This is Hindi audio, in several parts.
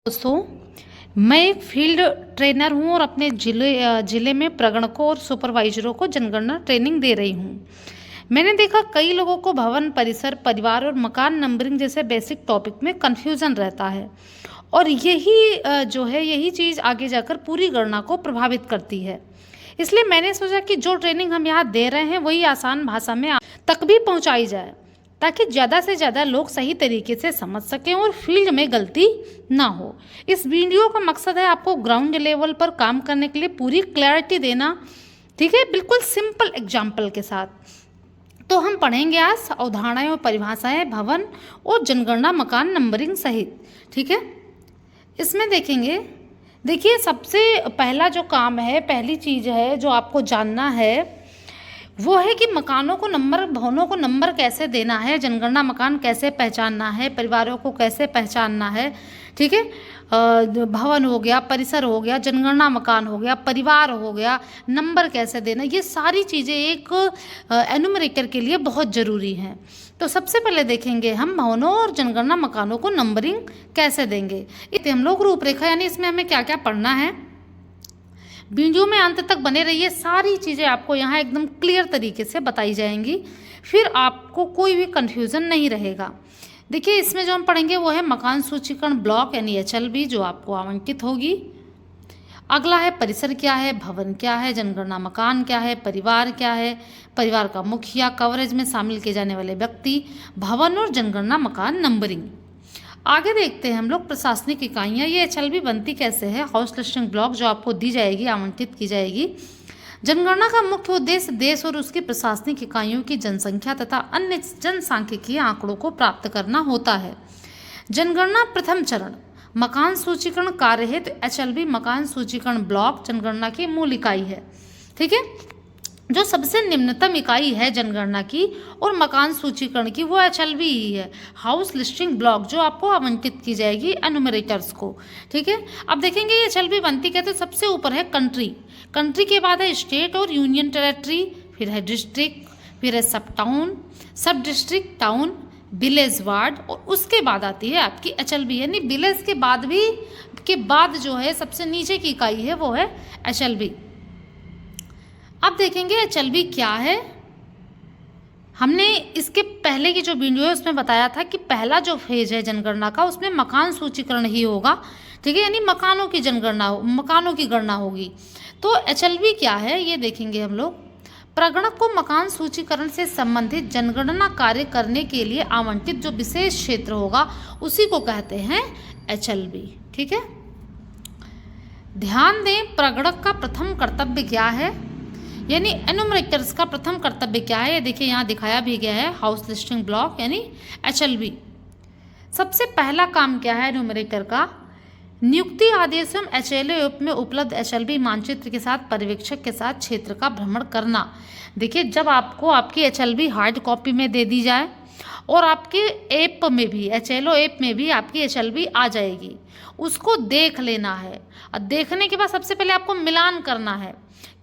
दोस्तों, मैं एक फील्ड ट्रेनर हूँ और अपने ज़िले में प्रगणकों और सुपरवाइजरों को जनगणना ट्रेनिंग दे रही हूँ। मैंने देखा कई लोगों को भवन, परिसर, परिवार और मकान नंबरिंग जैसे बेसिक टॉपिक में कन्फ्यूज़न रहता है और यही चीज़ आगे जाकर पूरी गणना को प्रभावित करती है। इसलिए मैंने सोचा कि जो ट्रेनिंग हम यहाँ दे रहे हैं वही आसान भाषा में तक भी पहुँचाई जाए, ताकि ज़्यादा से ज़्यादा लोग सही तरीके से समझ सकें और फील्ड में गलती ना हो। इस वीडियो का मकसद है आपको ग्राउंड लेवल पर काम करने के लिए पूरी क्लैरिटी देना, ठीक है, बिल्कुल सिंपल एग्जाम्पल के साथ। तो हम पढ़ेंगे आज अवधारणाएं और परिभाषाएं भवन और जनगणना मकान नंबरिंग सहित, ठीक है। इसमें देखिए सबसे पहला जो काम है, पहली चीज़ है जो आपको जानना है वो है कि मकानों को नंबर, भवनों को नंबर कैसे देना है, जनगणना मकान कैसे पहचानना है, परिवारों को कैसे पहचानना है, ठीक है। भवन हो गया, परिसर हो गया, जनगणना मकान हो गया, परिवार हो गया, नंबर कैसे देना, ये सारी चीज़ें एक एनुमरेटर के लिए बहुत ज़रूरी हैं। तो सबसे पहले देखेंगे हम भवनों और जनगणना मकानों को नंबरिंग कैसे देंगे। इसे हम लोग रूपरेखा, यानी इसमें हमें क्या क्या पढ़ना है, वीडियो में अंत तक बने रहिए। सारी चीज़ें आपको यहाँ एकदम क्लियर तरीके से बताई जाएंगी, फिर आपको कोई भी कन्फ्यूज़न नहीं रहेगा। देखिए इसमें जो हम पढ़ेंगे वो है मकान सूचीकरण ब्लॉक यानी HLB, जो आपको आवंटित होगी। अगला है परिसर क्या है, भवन क्या है, जनगणना मकान क्या है, परिवार क्या है, परिवार का मुखिया, कवरेज में शामिल किए जाने वाले व्यक्ति, भवन और जनगणना मकान नंबरिंग। आगे देखते हैं हम लोग प्रशासनिक इकाइयाँ। ये HLB बनती कैसे है, हाउस लिस्टिंग ब्लॉक जो आपको दी जाएगी, आवंटित की जाएगी। जनगणना का मुख्य उद्देश्य देश और उसकी प्रशासनिक इकाइयों की जनसंख्या तथा अन्य जनसांख्यिकीय आंकड़ों को प्राप्त करना होता है। जनगणना प्रथम चरण मकान सूचीकरण कार्य हेतु HLB मकान सूचीकरण ब्लॉक जनगणना की मूल इकाई है, ठीक है। जो सबसे निम्नतम इकाई है जनगणना की और मकान सूचीकरण की वो HLB ही है, हाउस लिस्टिंग ब्लॉक, जो आपको आवंटित की जाएगी एनुमरेटर्स को, ठीक है। अब देखेंगे ये HLB बनती कहते हैं, सबसे ऊपर है कंट्री, कंट्री के बाद है स्टेट और यूनियन टेरेटरी, फिर है डिस्ट्रिक्ट, फिर है सब टाउन, सब डिस्ट्रिक्ट, टाउन, विलेज, वार्ड, और उसके बाद आती है आपकी HLB, यानी विलेज के बाद जो है सबसे नीचे की इकाई है वो है HLB। अब देखेंगे HLB क्या है। हमने इसके पहले की जो वीडियो है उसमें बताया था कि पहला जो फेज है जनगणना का उसमें मकान सूचीकरण ही होगा, ठीक है, यानी मकानों की गणना होगी। तो HLB क्या है ये देखेंगे हम लोग। प्रगणक को मकान सूचीकरण से संबंधित जनगणना कार्य करने के लिए आवंटित जो विशेष क्षेत्र होगा उसी को कहते हैं HLB, ठीक है। ध्यान दें प्रगणक का प्रथम कर्तव्य क्या है, यानी एनुमरेटर्स का प्रथम कर्तव्य क्या है, ये देखिए यहाँ दिखाया भी गया है, हाउस लिस्टिंग ब्लॉक यानी HLB। सबसे पहला काम क्या है एनुमरेटर का, नियुक्ति आदेश में HLA ऐप में उपलब्ध HLB मानचित्र के साथ पर्यवेक्षक के साथ क्षेत्र का भ्रमण करना। देखिए जब आपको आपकी HLB हार्ड कॉपी में दे दी जाए और आपके ऐप में भी, HLO ऐप में भी आपकी HLB आ जाएगी, उसको देख लेना है। और देखने के बाद सबसे पहले आपको मिलान करना है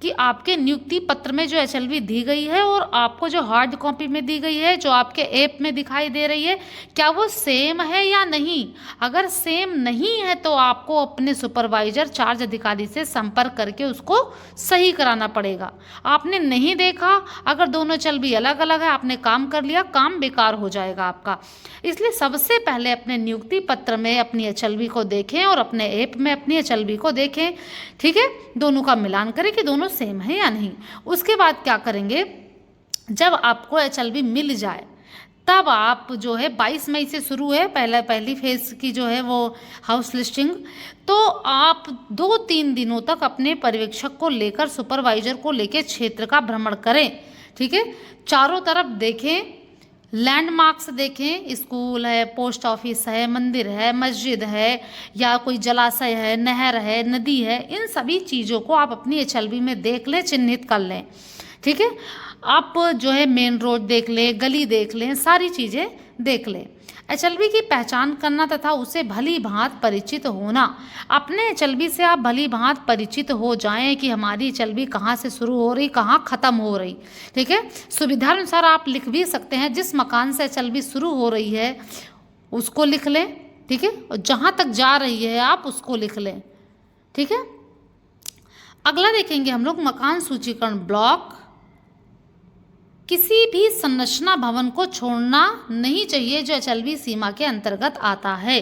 कि आपके नियुक्ति पत्र में जो HLB दी गई है और आपको जो हार्ड कॉपी में दी गई है, जो आपके ऐप में दिखाई दे रही है, क्या वो सेम है या नहीं। अगर सेम नहीं है तो आपको अपने सुपरवाइजर, चार्ज अधिकारी से संपर्क करके उसको सही कराना पड़ेगा। आपने नहीं देखा, अगर दोनों HLB अलग अलग है, आपने काम कर लिया, काम बेकार हो जाएगा आपका। इसलिए सबसे पहले अपने नियुक्ति पत्र में अपनी HLB को देखें और अपने ऐप में अपनी HLB को देखें, ठीक है, दोनों का मिलान करें कि दोनों सेम है या नहीं। उसके बाद क्या करेंगे, जब आपको HLB मिल जाए तब आप जो है 22 मई से शुरू है पहली फेज की जो है वो हाउस लिस्टिंग, तो आप 2-3 दिनों तक अपने पर्यवेक्षक को लेकर, सुपरवाइजर को लेकर क्षेत्र का भ्रमण करें, ठीक है। चारों तरफ देखें, लैंडमार्क्स देखें, स्कूल है, पोस्ट ऑफिस है, मंदिर है, मस्जिद है, या कोई जलाशय है, नहर है, नदी है, इन सभी चीज़ों को आप अपनी HLB में देख लें, चिन्हित कर लें, ठीक है। आप जो है मेन रोड देख लें, गली देख लें, सारी चीज़ें देख लें। HLB की पहचान करना तथा उसे भली भांति परिचित होना। अपने HLB से आप भली भांति परिचित हो जाएं कि हमारी HLB कहाँ से शुरू हो रही, कहाँ ख़त्म हो रही, ठीक है। सुविधानुसार आप लिख भी सकते हैं, जिस मकान से HLB शुरू हो रही है उसको लिख लें, ठीक है, और जहाँ तक जा रही है आप उसको लिख लें। ठीक है, अगला देखेंगे हम लोग मकान सूचीकरण ब्लॉक। किसी भी संरचना भवन को छोड़ना नहीं चाहिए जो एचएलबी सीमा के अंतर्गत आता है।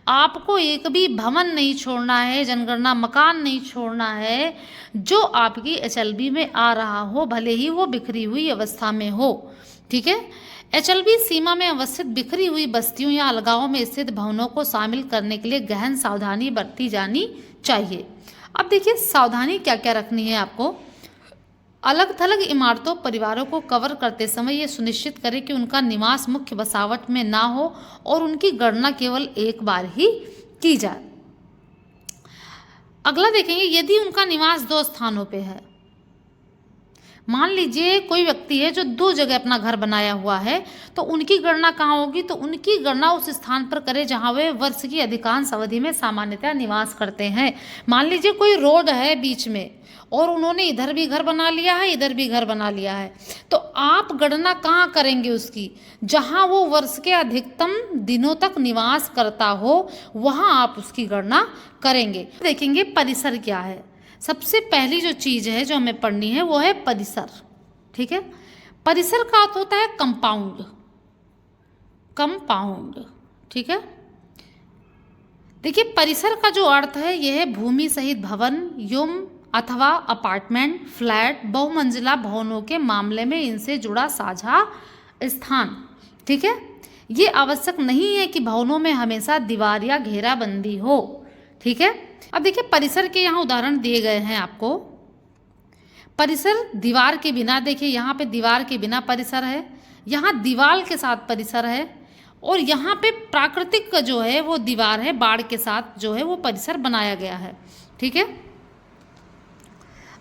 आपको एक भी भवन नहीं छोड़ना है, जनगणना मकान नहीं छोड़ना है जो आपकी एचएलबी में आ रहा हो, भले ही वो बिखरी हुई अवस्था में हो। ठीक है, एचएलबी सीमा में अवस्थित बिखरी हुई बस्तियों या अलगावों में स्थित भवनों को शामिल करने के लिए गहन सावधानी बरती जानी चाहिए। अब देखिए सावधानी क्या क्या रखनी है आपको। अलग थलग इमारतों परिवारों को कवर करते समय ये सुनिश्चित करें कि उनका निवास मुख्य बसावट में ना हो और उनकी गणना केवल एक बार ही की जाए। अगला देखेंगे यदि उनका निवास 2 स्थानों पे है, मान लीजिए कोई व्यक्ति है जो 2 जगह अपना घर बनाया हुआ है, तो उनकी गणना कहाँ होगी, तो उनकी गणना उस स्थान पर करें जहाँ वे वर्ष की अधिकांश अवधि में सामान्यतः निवास करते हैं। मान लीजिए कोई रोड है बीच में और उन्होंने इधर भी घर बना लिया है, इधर भी घर बना लिया है, तो आप गणना कहाँ करेंगे उसकी, जहाँ वो वर्ष के अधिकतम दिनों तक निवास करता हो वहाँ आप उसकी गणना करेंगे। देखेंगे परिसर क्या है। सबसे पहली जो चीज़ है जो हमें पढ़नी है वो है परिसर। ठीक है, परिसर का अर्थ होता है कंपाउंड, कंपाउंड। ठीक है, देखिए परिसर का जो अर्थ है यह है भूमि सहित भवन, युम अथवा अपार्टमेंट, फ्लैट, बहुमंजिला भवनों के मामले में इनसे जुड़ा साझा स्थान। ठीक है, ये आवश्यक नहीं है कि भवनों में हमेशा दीवार या घेराबंदी हो। ठीक है, अब देखिए परिसर के यहाँ उदाहरण दिए गए हैं आपको। परिसर दीवार के बिना, देखिए यहाँ पे दीवार के बिना परिसर है, यहाँ दीवार के साथ परिसर है, और यहाँ पे प्राकृतिक का जो है वो दीवार है, बाड़ के साथ जो है वो परिसर बनाया गया है। ठीक है,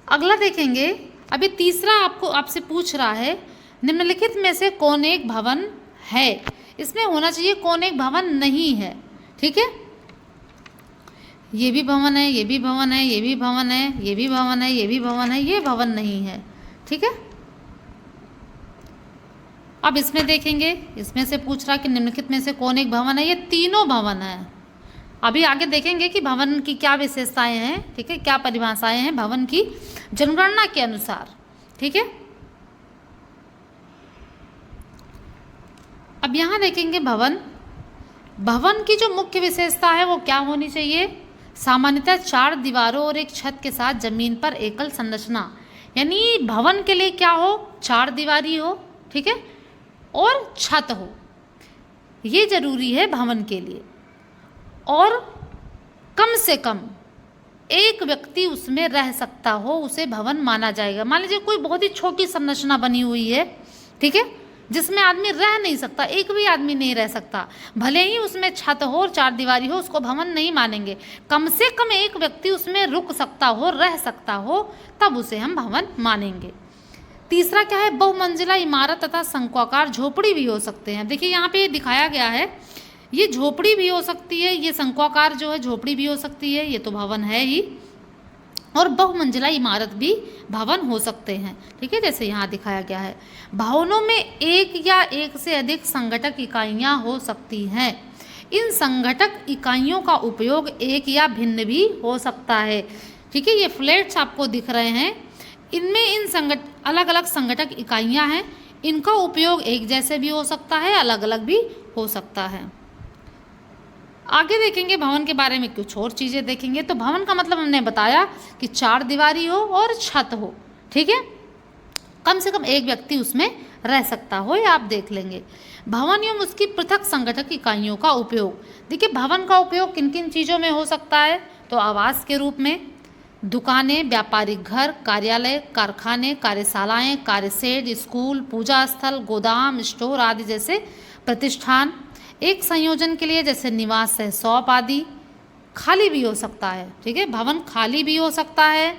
अगला देखेंगे। अभी तीसरा आपसे पूछ रहा है निम्नलिखित में से कौन एक भवन है। इसमें होना चाहिए कौन एक भवन नहीं है। ठीक है, ये भी भवन है, ये भी भवन है, ये भी भवन है, ये भी भवन है, ये भी भवन है, ये भवन नहीं है। ठीक है, अब इसमें देखेंगे, इसमें से पूछ रहा कि निम्नलिखित में से कौन एक भवन है। ये तीनों भवन है। अभी आगे देखेंगे कि भवन की क्या विशेषताएं हैं। ठीक है, क्या परिभाषाएं हैं भवन की जनगणना के अनुसार। ठीक है, अब यहाँ देखेंगे भवन की जो मुख्य विशेषता है वो क्या होनी चाहिए। सामान्यतः 4 दीवारों और एक छत के साथ जमीन पर एकल संरचना, यानी भवन के लिए क्या हो, 4 दीवारी हो। ठीक है, और छत हो, ये जरूरी है भवन के लिए, और कम से कम एक व्यक्ति उसमें रह सकता हो, उसे भवन माना जाएगा। मान लीजिए कोई बहुत ही छोटी संरचना बनी हुई है, ठीक है, जिसमें आदमी रह नहीं सकता, एक भी आदमी नहीं रह सकता, भले ही उसमें छत हो और 4 दीवारी हो, उसको भवन नहीं मानेंगे। कम से कम एक व्यक्ति उसमें रुक सकता हो, रह सकता हो, तब उसे हम भवन मानेंगे। तीसरा क्या है, बहुमंजिला इमारत तथा शंक्वाकार झोपड़ी भी हो सकते हैं। देखिए यहाँ पे ये दिखाया गया है, ये झोपड़ी भी हो सकती है, ये शंक्वाकार जो है झोपड़ी भी हो सकती है, ये तो भवन है ही, और बहुमंजिला इमारत भी भवन हो सकते हैं। ठीक है, जैसे यहाँ दिखाया गया है। भवनों में एक या एक से अधिक संघटक इकाइयाँ हो सकती हैं। इन संघटक इकाइयों का उपयोग एक या भिन्न भी हो सकता है। ठीक है, ये फ्लैट्स आपको दिख रहे हैं, इनमें अलग अलग संघटक इकाइयाँ हैं, इनका उपयोग एक जैसे भी हो सकता है, अलग अलग भी हो सकता है। आगे देखेंगे भवन के बारे में कुछ और चीज़ें देखेंगे। तो भवन का मतलब हमने बताया कि 4 दीवारी हो और छत हो। ठीक है, कम से कम एक व्यक्ति उसमें रह सकता हो, या आप देख लेंगे। भवन एवं उसकी पृथक संगठक इकाइयों का उपयोग। देखिए भवन का उपयोग किन किन चीज़ों में हो सकता है, तो आवास के रूप में, दुकानें, व्यापारिक घर, कार्यालय, कारखाने, कार्यशालाएं, कार्यशेड, स्कूल, पूजा स्थल, गोदाम, स्टोर आदि जैसे प्रतिष्ठान। एक संयोजन के लिए जैसे निवास है, शॉप आदि। खाली भी हो सकता है। ठीक है, भवन खाली भी हो सकता है।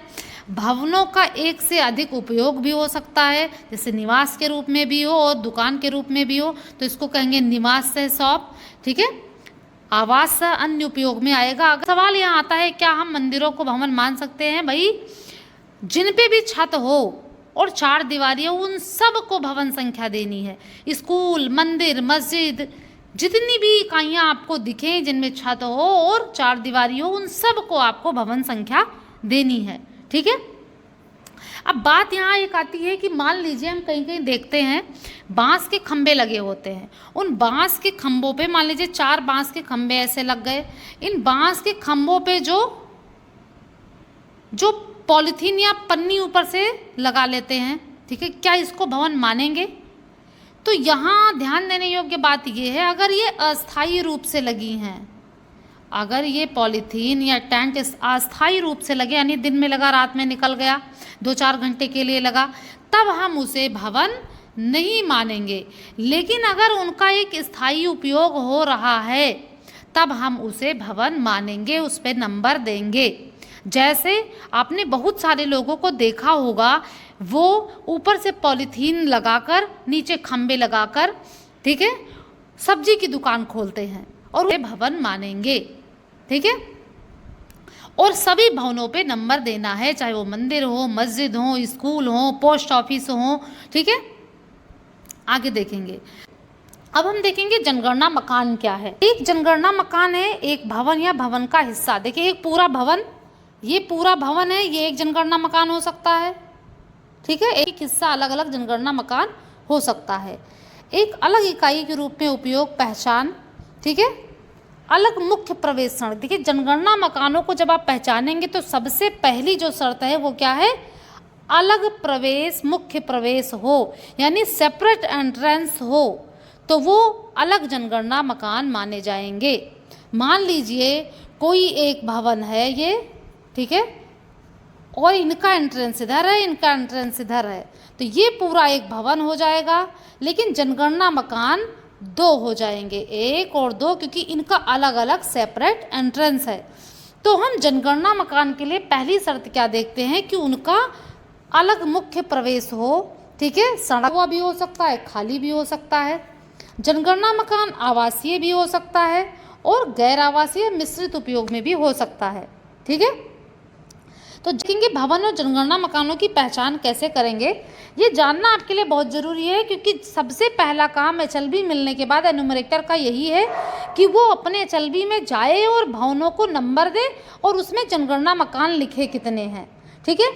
भवनों का एक से अधिक उपयोग भी हो सकता है, जैसे निवास के रूप में भी हो और दुकान के रूप में भी हो, तो इसको कहेंगे निवास है, शॉप। ठीक है, आवास अन्य उपयोग में आएगा। अगर सवाल यहाँ आता है क्या हम मंदिरों को भवन मान सकते हैं, भाई जिन पे भी छत हो और 4 दीवारी हो उन सब को भवन संख्या देनी है। स्कूल, मंदिर, मस्जिद, जितनी भी इकाइयाँ आपको दिखें जिनमें छत हो और चार दीवारी हो, उन सब को आपको भवन संख्या देनी है। ठीक है। अब बात यहाँ एक आती है कि मान लीजिए हम कहीं कहीं देखते हैं बांस के खंभे लगे होते हैं, उन बांस के खंभों पे मान लीजिए 4 बांस के खंभे ऐसे लग गए, इन बांस के खंभों पे जो पॉलीथीन या पन्नी ऊपर से लगा लेते हैं, ठीक है, क्या इसको भवन मानेंगे? तो यहाँ ध्यान देने योग्य बात यह है, अगर ये अस्थायी रूप से लगी हैं, अगर ये पॉलीथीन या टेंट अस्थायी रूप से लगे, यानी दिन में लगा रात में निकल गया, 2-4 घंटे के लिए लगा, तब हम उसे भवन नहीं मानेंगे। लेकिन अगर उनका एक स्थायी उपयोग हो रहा है तब हम उसे भवन मानेंगे, उस पर नंबर देंगे। जैसे आपने बहुत सारे लोगों को देखा होगा, वो ऊपर से पॉलीथीन लगाकर नीचे खंबे लगाकर, ठीक है, सब्जी की दुकान खोलते हैं और वे भवन मानेंगे। ठीक है। और सभी भवनों पे नंबर देना है, चाहे वो मंदिर हो, मस्जिद हो, स्कूल हो, पोस्ट ऑफिस हो। ठीक है। आगे देखेंगे। अब हम देखेंगे जनगणना मकान क्या है। एक जनगणना मकान है एक भवन या भवन का हिस्सा। देखिए एक पूरा भवन, ये पूरा भवन है, ये एक जनगणना मकान हो सकता है। ठीक है। एक हिस्सा अलग अलग जनगणना मकान हो सकता है। एक अलग इकाई के रूप में उपयोग, पहचान। ठीक है। अलग मुख्य प्रवेश सड़क। देखिए जनगणना मकानों को जब आप पहचानेंगे तो सबसे पहली जो शर्त है वो क्या है, अलग प्रवेश, मुख्य प्रवेश हो, यानी सेपरेट एंट्रेंस हो, तो वो अलग जनगणना मकान माने जाएंगे। मान लीजिए कोई एक भवन है ये, ठीक है, और इनका एंट्रेंस इधर है, इनका एंट्रेंस इधर है, तो ये पूरा एक भवन हो जाएगा, लेकिन जनगणना मकान 2 हो जाएंगे, 1 और 2, क्योंकि इनका अलग अलग सेपरेट एंट्रेंस है। तो हम जनगणना मकान के लिए पहली शर्त क्या देखते हैं कि उनका अलग मुख्य प्रवेश हो। ठीक है। सड़क हुआ भी हो सकता है, खाली भी हो सकता है। जनगणना मकान आवासीय भी हो सकता है और गैर आवासीय मिश्रित उपयोग में भी हो सकता है। ठीक है। तो देखेंगे भवन और जनगणना मकानों की पहचान कैसे करेंगे, ये जानना आपके लिए बहुत ज़रूरी है, क्योंकि सबसे पहला काम एचएलबी मिलने के बाद एनुमरेटर का यही है कि वो अपने एचएलबी में जाए और भवनों को नंबर दे और उसमें जनगणना मकान लिखे कितने हैं। ठीक है।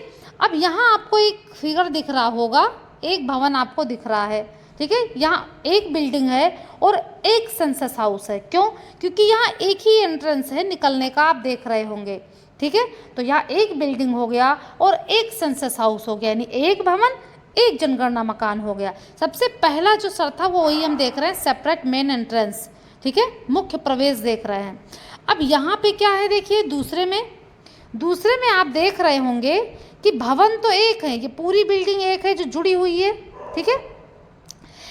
अब यहाँ आपको एक फिगर दिख रहा होगा, एक भवन आपको दिख रहा है। ठीक है। यहाँ एक बिल्डिंग है और एक सेंसस हाउस है। क्यों? क्योंकि यहाँ एक ही एंट्रेंस है निकलने का, आप देख रहे होंगे। ठीक है। तो यहाँ एक बिल्डिंग हो गया और एक सेंसस हाउस हो गया, यानी एक भवन एक जनगणना मकान हो गया। सबसे पहला जो शर्त था वो वही हम देख रहे हैं, सेपरेट मेन एंट्रेंस। ठीक है। मुख्य प्रवेश देख रहे हैं। अब यहाँ पे क्या है, देखिए दूसरे में आप देख रहे होंगे कि भवन तो एक है, ये पूरी बिल्डिंग एक है जो जुड़ी हुई है। ठीक है।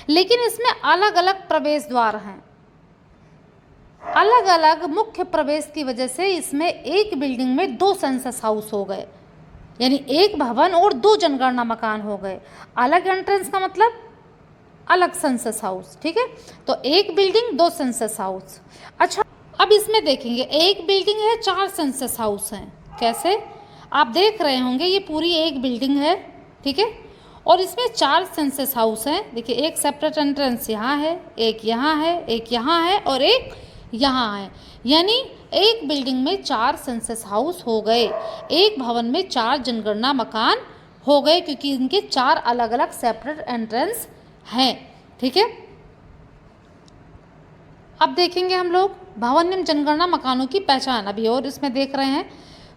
लेकिन इसमें अलग अलग प्रवेश द्वार हैं, अलग अलग मुख्य प्रवेश की वजह से इसमें एक बिल्डिंग में 2 सेंसस हाउस हो गए, यानी एक भवन और 2 जनगणना मकान हो गए। अलग एंट्रेंस का मतलब अलग सेंसस हाउस। ठीक है। तो एक बिल्डिंग 2 सेंसस हाउस। अच्छा, अब इसमें देखेंगे एक बिल्डिंग है 4 सेंसस हाउस हैं। कैसे? आप देख रहे होंगे ये पूरी एक बिल्डिंग है। ठीक है। और इसमें 4 सेंसस हाउस हैं। देखिए एक सेपरेट एंट्रेंस यहाँ है, एक यहाँ है, एक यहाँ है और एक यहाँ है, यानी एक बिल्डिंग में 4 सेंसस हाउस हो गए, एक भवन में 4 जनगणना मकान हो गए, क्योंकि इनके 4 अलग अलग सेपरेट एंट्रेंस हैं। ठीक है। अब देखेंगे हम लोग भवन एवं जनगणना मकानों की पहचान। अभी और इसमें देख रहे हैं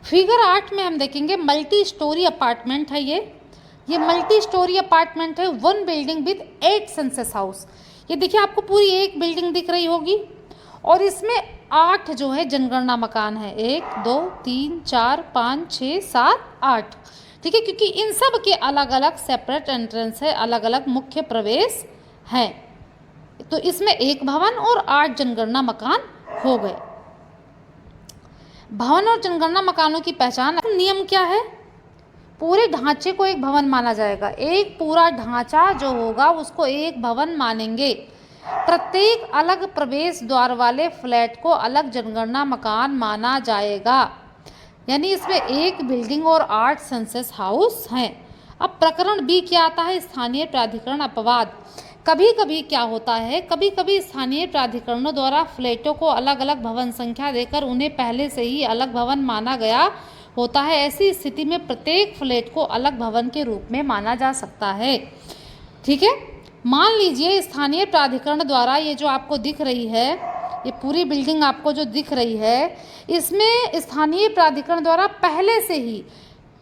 फिगर 8 में हम देखेंगे मल्टी स्टोरी अपार्टमेंट है। ये मल्टी स्टोरी अपार्टमेंट है, 1 बिल्डिंग विद 8 सेंसस हाउस। ये देखिए आपको पूरी एक बिल्डिंग दिख रही होगी और इसमें 8 जो है जनगणना मकान है, 1 2 3 4 5 6 7 8। ठीक है। क्योंकि इन सब के अलग अलग सेपरेट एंट्रेंस है, अलग अलग मुख्य प्रवेश हैं, तो इसमें एक भवन और 8 जनगणना मकान हो गए। भवन और जनगणना मकानों की पहचान। नियम क्या है? पूरे ढांचे को एक भवन माना जाएगा, एक पूरा ढांचा जो होगा उसको एक भवन मानेंगे। प्रत्येक अलग प्रवेश द्वार वाले फ्लैट को अलग जनगणना मकान माना जाएगा, यानी इसमें एक बिल्डिंग और 8 सेंसस हाउस हैं। अब प्रकरण बी क्या आता है? स्थानीय प्राधिकरण अपवाद। कभी कभी क्या होता है, कभी कभी स्थानीय प्राधिकरणों द्वारा फ्लैटों को अलग अलग भवन संख्या देकर उन्हें पहले से ही अलग भवन माना गया होता है। ऐसी स्थिति में प्रत्येक फ्लैट को अलग भवन के रूप में माना जा सकता है। ठीक है, मान लीजिए स्थानीय प्राधिकरण द्वारा ये जो आपको दिख रही है, ये पूरी बिल्डिंग आपको जो दिख रही है, इसमें स्थानीय प्राधिकरण द्वारा पहले से ही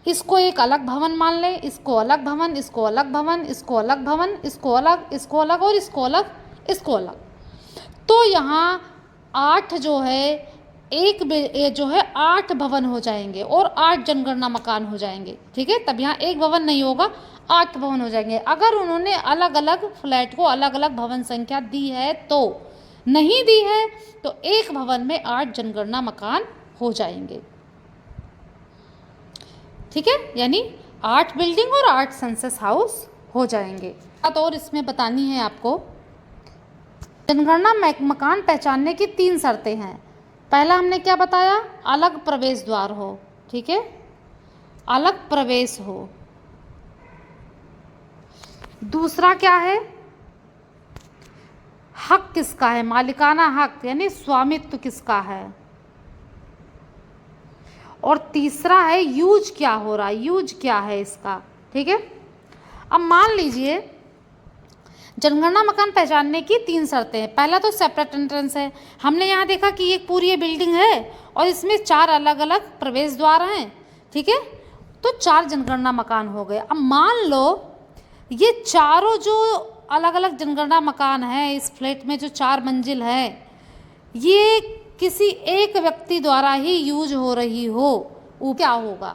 इसको एक अलग भवन मान लें, इसको अलग भवन, इसको अलग भवन, इसको अलग भवन, इसको अलग, इसको अलग और इसको अलग, इसको अलग। तो यहाँ 8 जो है जो है 8 भवन हो जाएंगे और 8 जनगणना मकान हो जाएंगे। ठीक है, तब यहाँ एक भवन नहीं होगा, 8 भवन हो जाएंगे। अगर उन्होंने अलग अलग फ्लैट को अलग अलग भवन संख्या दी है तो, नहीं दी है तो एक भवन में 8 जनगणना मकान हो जाएंगे। ठीक है, यानी 8 बिल्डिंग और 8 सेंसस हाउस हो जाएंगे। बात और इसमें बतानी है आपको, जनगणना मकान पहचानने की 3 शर्तें हैं। पहला हमने क्या बताया, अलग प्रवेश द्वार हो। ठीक है, अलग प्रवेश हो। दूसरा क्या है, हक किसका है, मालिकाना हक यानी स्वामित्व किसका है। और तीसरा है यूज क्या हो रहा है, यूज क्या है इसका। ठीक है, अब मान लीजिए जनगणना मकान पहचानने की 3 शर्तें हैं। पहला तो सेपरेट एंट्रेंस है। हमने यहाँ देखा कि एक पूरी बिल्डिंग है और इसमें 4 अलग अलग प्रवेश द्वार हैं। ठीक है, तो 4 जनगणना मकान हो गए। अब मान लो ये चारों जो अलग अलग जनगणना मकान है, इस फ्लैट में जो 4 मंजिल है, ये किसी एक व्यक्ति द्वारा ही यूज हो रही हो, वो क्या होगा,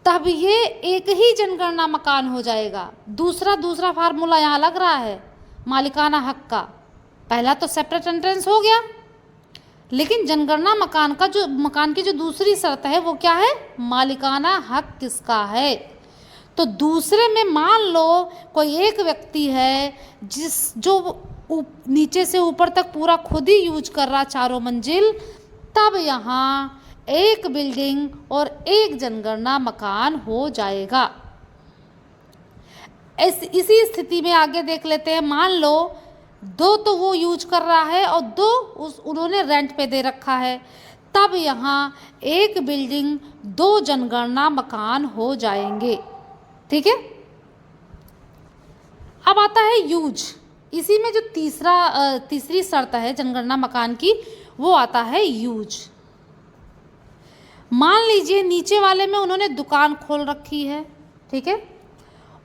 तब ये एक ही जनगणना मकान हो जाएगा। दूसरा फार्मूला यहाँ लग रहा है मालिकाना हक का। पहला तो सेपरेट एंट्रेंस हो गया, लेकिन जनगणना मकान की जो दूसरी शर्त है वो क्या है, मालिकाना हक किसका है। तो दूसरे में मान लो कोई एक व्यक्ति है जो नीचे से ऊपर तक पूरा खुद ही यूज कर रहा 4 मंजिल, तब यहाँ एक बिल्डिंग और एक जनगणना मकान हो जाएगा। इसी स्थिति में आगे देख लेते हैं। मान लो 2 तो वो यूज कर रहा है और 2 उन्होंने रेंट पे दे रखा है, तब यहाँ एक बिल्डिंग 2 जनगणना मकान हो जाएंगे। ठीक है, अब आता है यूज। इसी में जो तीसरी शर्त है जनगणना मकान की, वो आता है यूज। मान लीजिए नीचे वाले में उन्होंने दुकान खोल रखी है। ठीक है,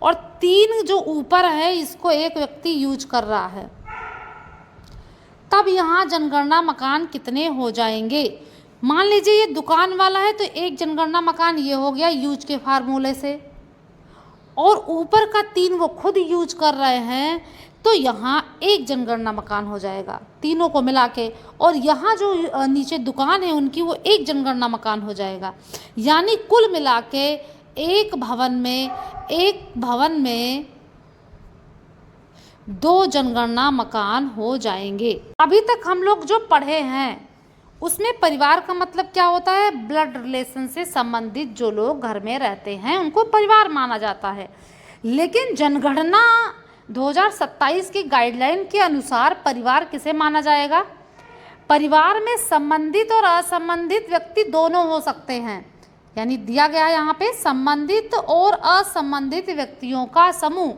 और 3 जो ऊपर है इसको एक व्यक्ति यूज कर रहा है, तब यहाँ जनगणना मकान कितने हो जाएंगे। मान लीजिए ये दुकान वाला है तो एक जनगणना मकान ये हो गया यूज के फार्मूले से, और ऊपर का 3 वो खुद यूज कर रहे हैं, तो यहाँ एक जनगणना मकान हो जाएगा तीनों को मिला के। और यहाँ जो नीचे दुकान है उनकी, वो एक जनगणना मकान हो जाएगा। यानी कुल मिला के एक भवन में 2 जनगणना मकान हो जाएंगे। अभी तक हम लोग जो पढ़े हैं उसमें परिवार का मतलब क्या होता है, ब्लड रिलेशन से संबंधित जो लोग घर में रहते हैं उनको परिवार माना जाता है। लेकिन जनगणना 2027 की गाइडलाइन के अनुसार परिवार किसे माना जाएगा, परिवार में संबंधित और असंबंधित व्यक्ति दोनों हो सकते हैं। यानी दिया गया यहाँ पे संबंधित और असंबंधित व्यक्तियों का समूह,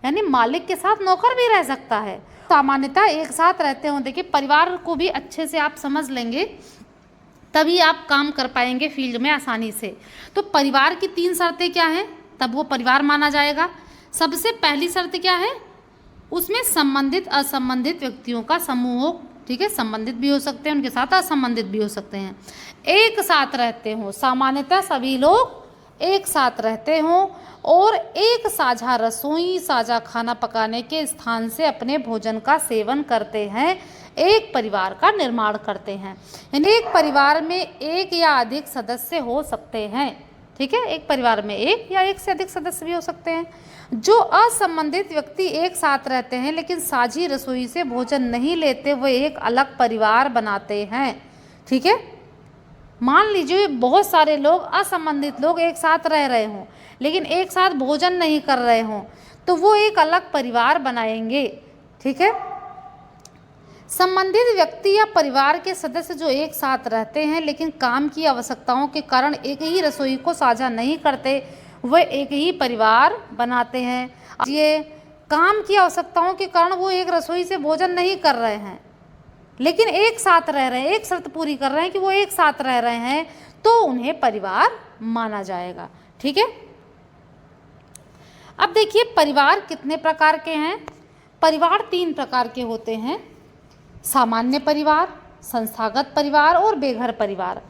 यानी मालिक के साथ नौकर भी रह सकता है। सामान्यतः एक साथ रहते हों। देखिए, परिवार को भी अच्छे से आप समझ लेंगे तभी आप काम कर पाएंगे फील्ड में आसानी से। तो परिवार की 3 शर्तें क्या हैं, तब वो परिवार माना जाएगा। सबसे पहली शर्त क्या है, उसमें संबंधित असंबंधित व्यक्तियों का समूह हो। ठीक है, संबंधित भी हो सकते हैं, उनके साथ असंबंधित भी हो सकते हैं, एक साथ रहते हों। सामान्यतः सभी लोग एक साथ रहते हों और एक साझा रसोई, साझा खाना पकाने के स्थान से अपने भोजन का सेवन करते हैं, एक परिवार का निर्माण करते हैं। यानी एक परिवार में एक या अधिक सदस्य हो सकते हैं। ठीक है, एक परिवार में एक या एक से अधिक सदस्य भी हो सकते हैं। जो असंबंधित व्यक्ति एक साथ रहते हैं लेकिन साझी रसोई से भोजन नहीं लेते, वो एक अलग परिवार बनाते हैं। ठीक है, मान लीजिए बहुत सारे लोग असंबंधित लोग एक साथ रह रहे हों लेकिन एक साथ भोजन नहीं कर रहे हों, तो वो एक अलग परिवार बनाएंगे। ठीक है। संबंधित व्यक्ति या परिवार के सदस्य जो एक साथ रहते हैं लेकिन काम की आवश्यकताओं के कारण एक ही रसोई को साझा नहीं करते, वे एक ही परिवार बनाते हैं। ये काम की आवश्यकताओं के कारण वो एक रसोई से भोजन नहीं कर रहे हैं, लेकिन एक साथ रह रहे हैं, एक शर्त पूरी कर रहे हैं कि वो एक साथ रह रहे हैं, तो उन्हें परिवार माना जाएगा। ठीक है। अब देखिए परिवार कितने प्रकार के हैं। परिवार 3 प्रकार के होते हैं, सामान्य परिवार, संस्थागत परिवार और बेघर परिवार।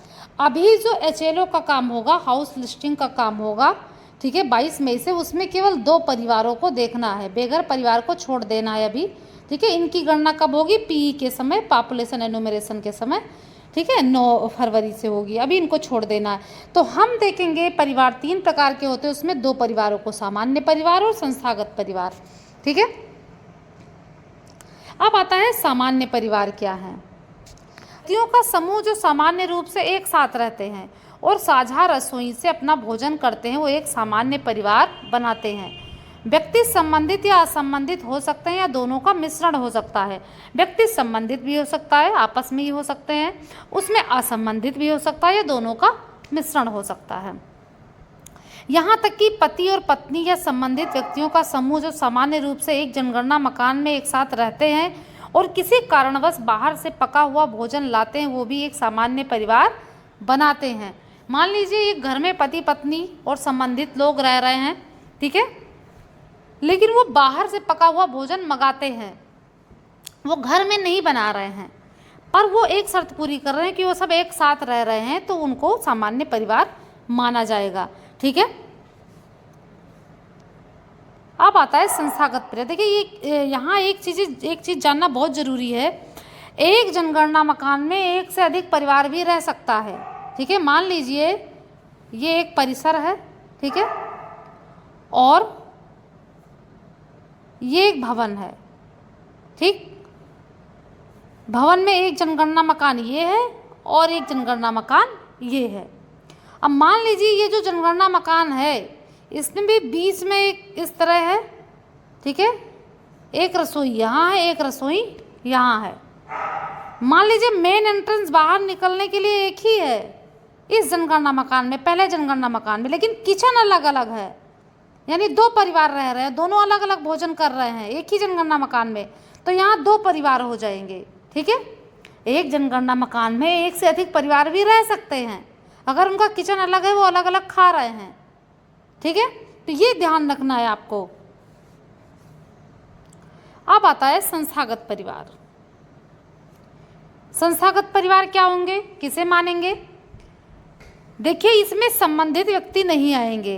अभी जो HLO का काम होगा, हाउस लिस्टिंग का काम होगा, ठीक है, 22 मई से, उसमें केवल 2 परिवारों को देखना है, बेघर परिवार को छोड़ देना है अभी। ठीक है। इनकी गणना कब होगी? PE के समय, पॉपुलेशन एनुमरेशन के समय। ठीक है, 9 फरवरी से होगी, अभी इनको छोड़ देना है। तो हम देखेंगे परिवार 3 प्रकार के होते हैं, उसमें 2 परिवारों को, सामान्य परिवार और संस्थागत परिवार। ठीक है। अब आता है सामान्य परिवार क्या है। व्यक्तियों का समूह जो सामान्य रूप से एक साथ रहते हैं और साझा रसोई से अपना भोजन करते हैं, वो एक सामान्य परिवार बनाते हैं। व्यक्ति संबंधित या असंबंधित हो सकते हैं या दोनों का मिश्रण हो सकता है। व्यक्ति संबंधित भी हो सकता है, आपस में ही हो सकते हैं, उसमें असंबंधित भी हो सकता है या दोनों का मिश्रण हो सकता है। यहाँ तक कि पति और पत्नी या संबंधित व्यक्तियों का समूह जो सामान्य रूप से एक जनगणना मकान में एक साथ रहते हैं और किसी कारणवश बाहर से पका हुआ भोजन लाते हैं, वो भी एक सामान्य परिवार बनाते हैं। मान लीजिए एक घर में पति पत्नी और संबंधित लोग रह रहे हैं, ठीक है, लेकिन वो बाहर से पका हुआ भोजन मंगाते हैं, वो घर में नहीं बना रहे हैं, पर वो एक शर्त पूरी कर रहे हैं कि वो सब एक साथ रह रहे हैं, तो उनको सामान्य परिवार माना जाएगा। ठीक है। अब आता है संस्थागत परिवार। देखिए ये यहाँ एक चीज़ जानना बहुत ज़रूरी है। एक जनगणना मकान में एक से अधिक परिवार भी रह सकता है। ठीक है। मान लीजिए ये एक परिसर है, ठीक है, और ये एक भवन है। ठीक, भवन में एक जनगणना मकान ये है और एक जनगणना मकान ये है। अब मान लीजिए ये जो जनगणना मकान है इसमें भी बीच में एक इस तरह है, ठीक है, एक रसोई यहाँ है, एक रसोई यहाँ है। मान लीजिए मेन एंट्रेंस बाहर निकलने के लिए एक ही है इस जनगणना मकान में, पहले जनगणना मकान में, लेकिन किचन अलग अलग है, यानी 2 परिवार रह रहे हैं, दोनों अलग अलग भोजन कर रहे हैं एक ही जनगणना मकान में, तो यहाँ 2 परिवार हो जाएंगे। ठीक है। एक जनगणना मकान में एक से अधिक परिवार भी रह सकते हैं, अगर उनका किचन अलग है, वो अलग अलग खा रहे हैं। ठीक है। तो ये ध्यान रखना है आपको। अब आता है संस्थागत परिवार। संस्थागत परिवार क्या होंगे, किसे मानेंगे? देखिए इसमें संबंधित व्यक्ति नहीं आएंगे,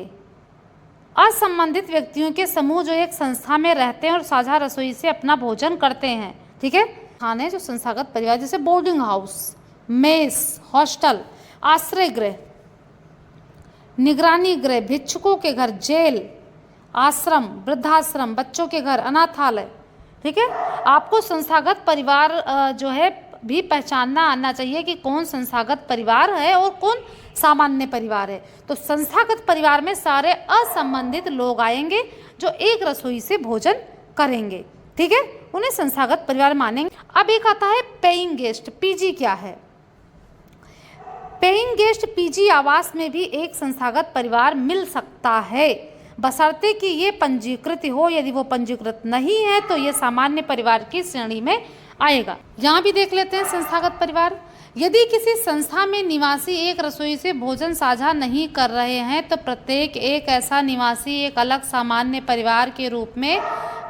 असंबंधित व्यक्तियों के समूह जो एक संस्था में रहते हैं और साझा रसोई से अपना भोजन करते हैं। ठीक है। खाने जो संस्थागत परिवार, जैसे बोर्डिंग हाउस, मेस, हॉस्टल, आश्रय गृह, निगरानी गृह, भिक्षुकों के घर, जेल, आश्रम, वृद्धाश्रम, बच्चों के घर, अनाथालय। ठीक है। आपको संस्थागत परिवार जो है भी पहचानना आना चाहिए कि कौन संस्थागत परिवार है और कौन सामान्य परिवार है। तो संस्थागत परिवार में सारे असंबंधित लोग आएंगे जो एक रसोई से भोजन करेंगे। ठीक है, उन्हें संस्थागत परिवार मानेंगे। अब एक आता है पेइंग गेस्ट, PG क्या है? पेइंग गेस्ट PG आवास में भी एक संस्थागत परिवार मिल सकता है, बशर्ते कि ये पंजीकृत हो। यदि वो पंजीकृत नहीं है तो ये सामान्य परिवार की श्रेणी में आएगा। यहाँ भी देख लेते हैं संस्थागत परिवार। यदि किसी संस्था में निवासी एक रसोई से भोजन साझा नहीं कर रहे हैं तो प्रत्येक एक ऐसा निवासी एक अलग सामान्य परिवार के रूप में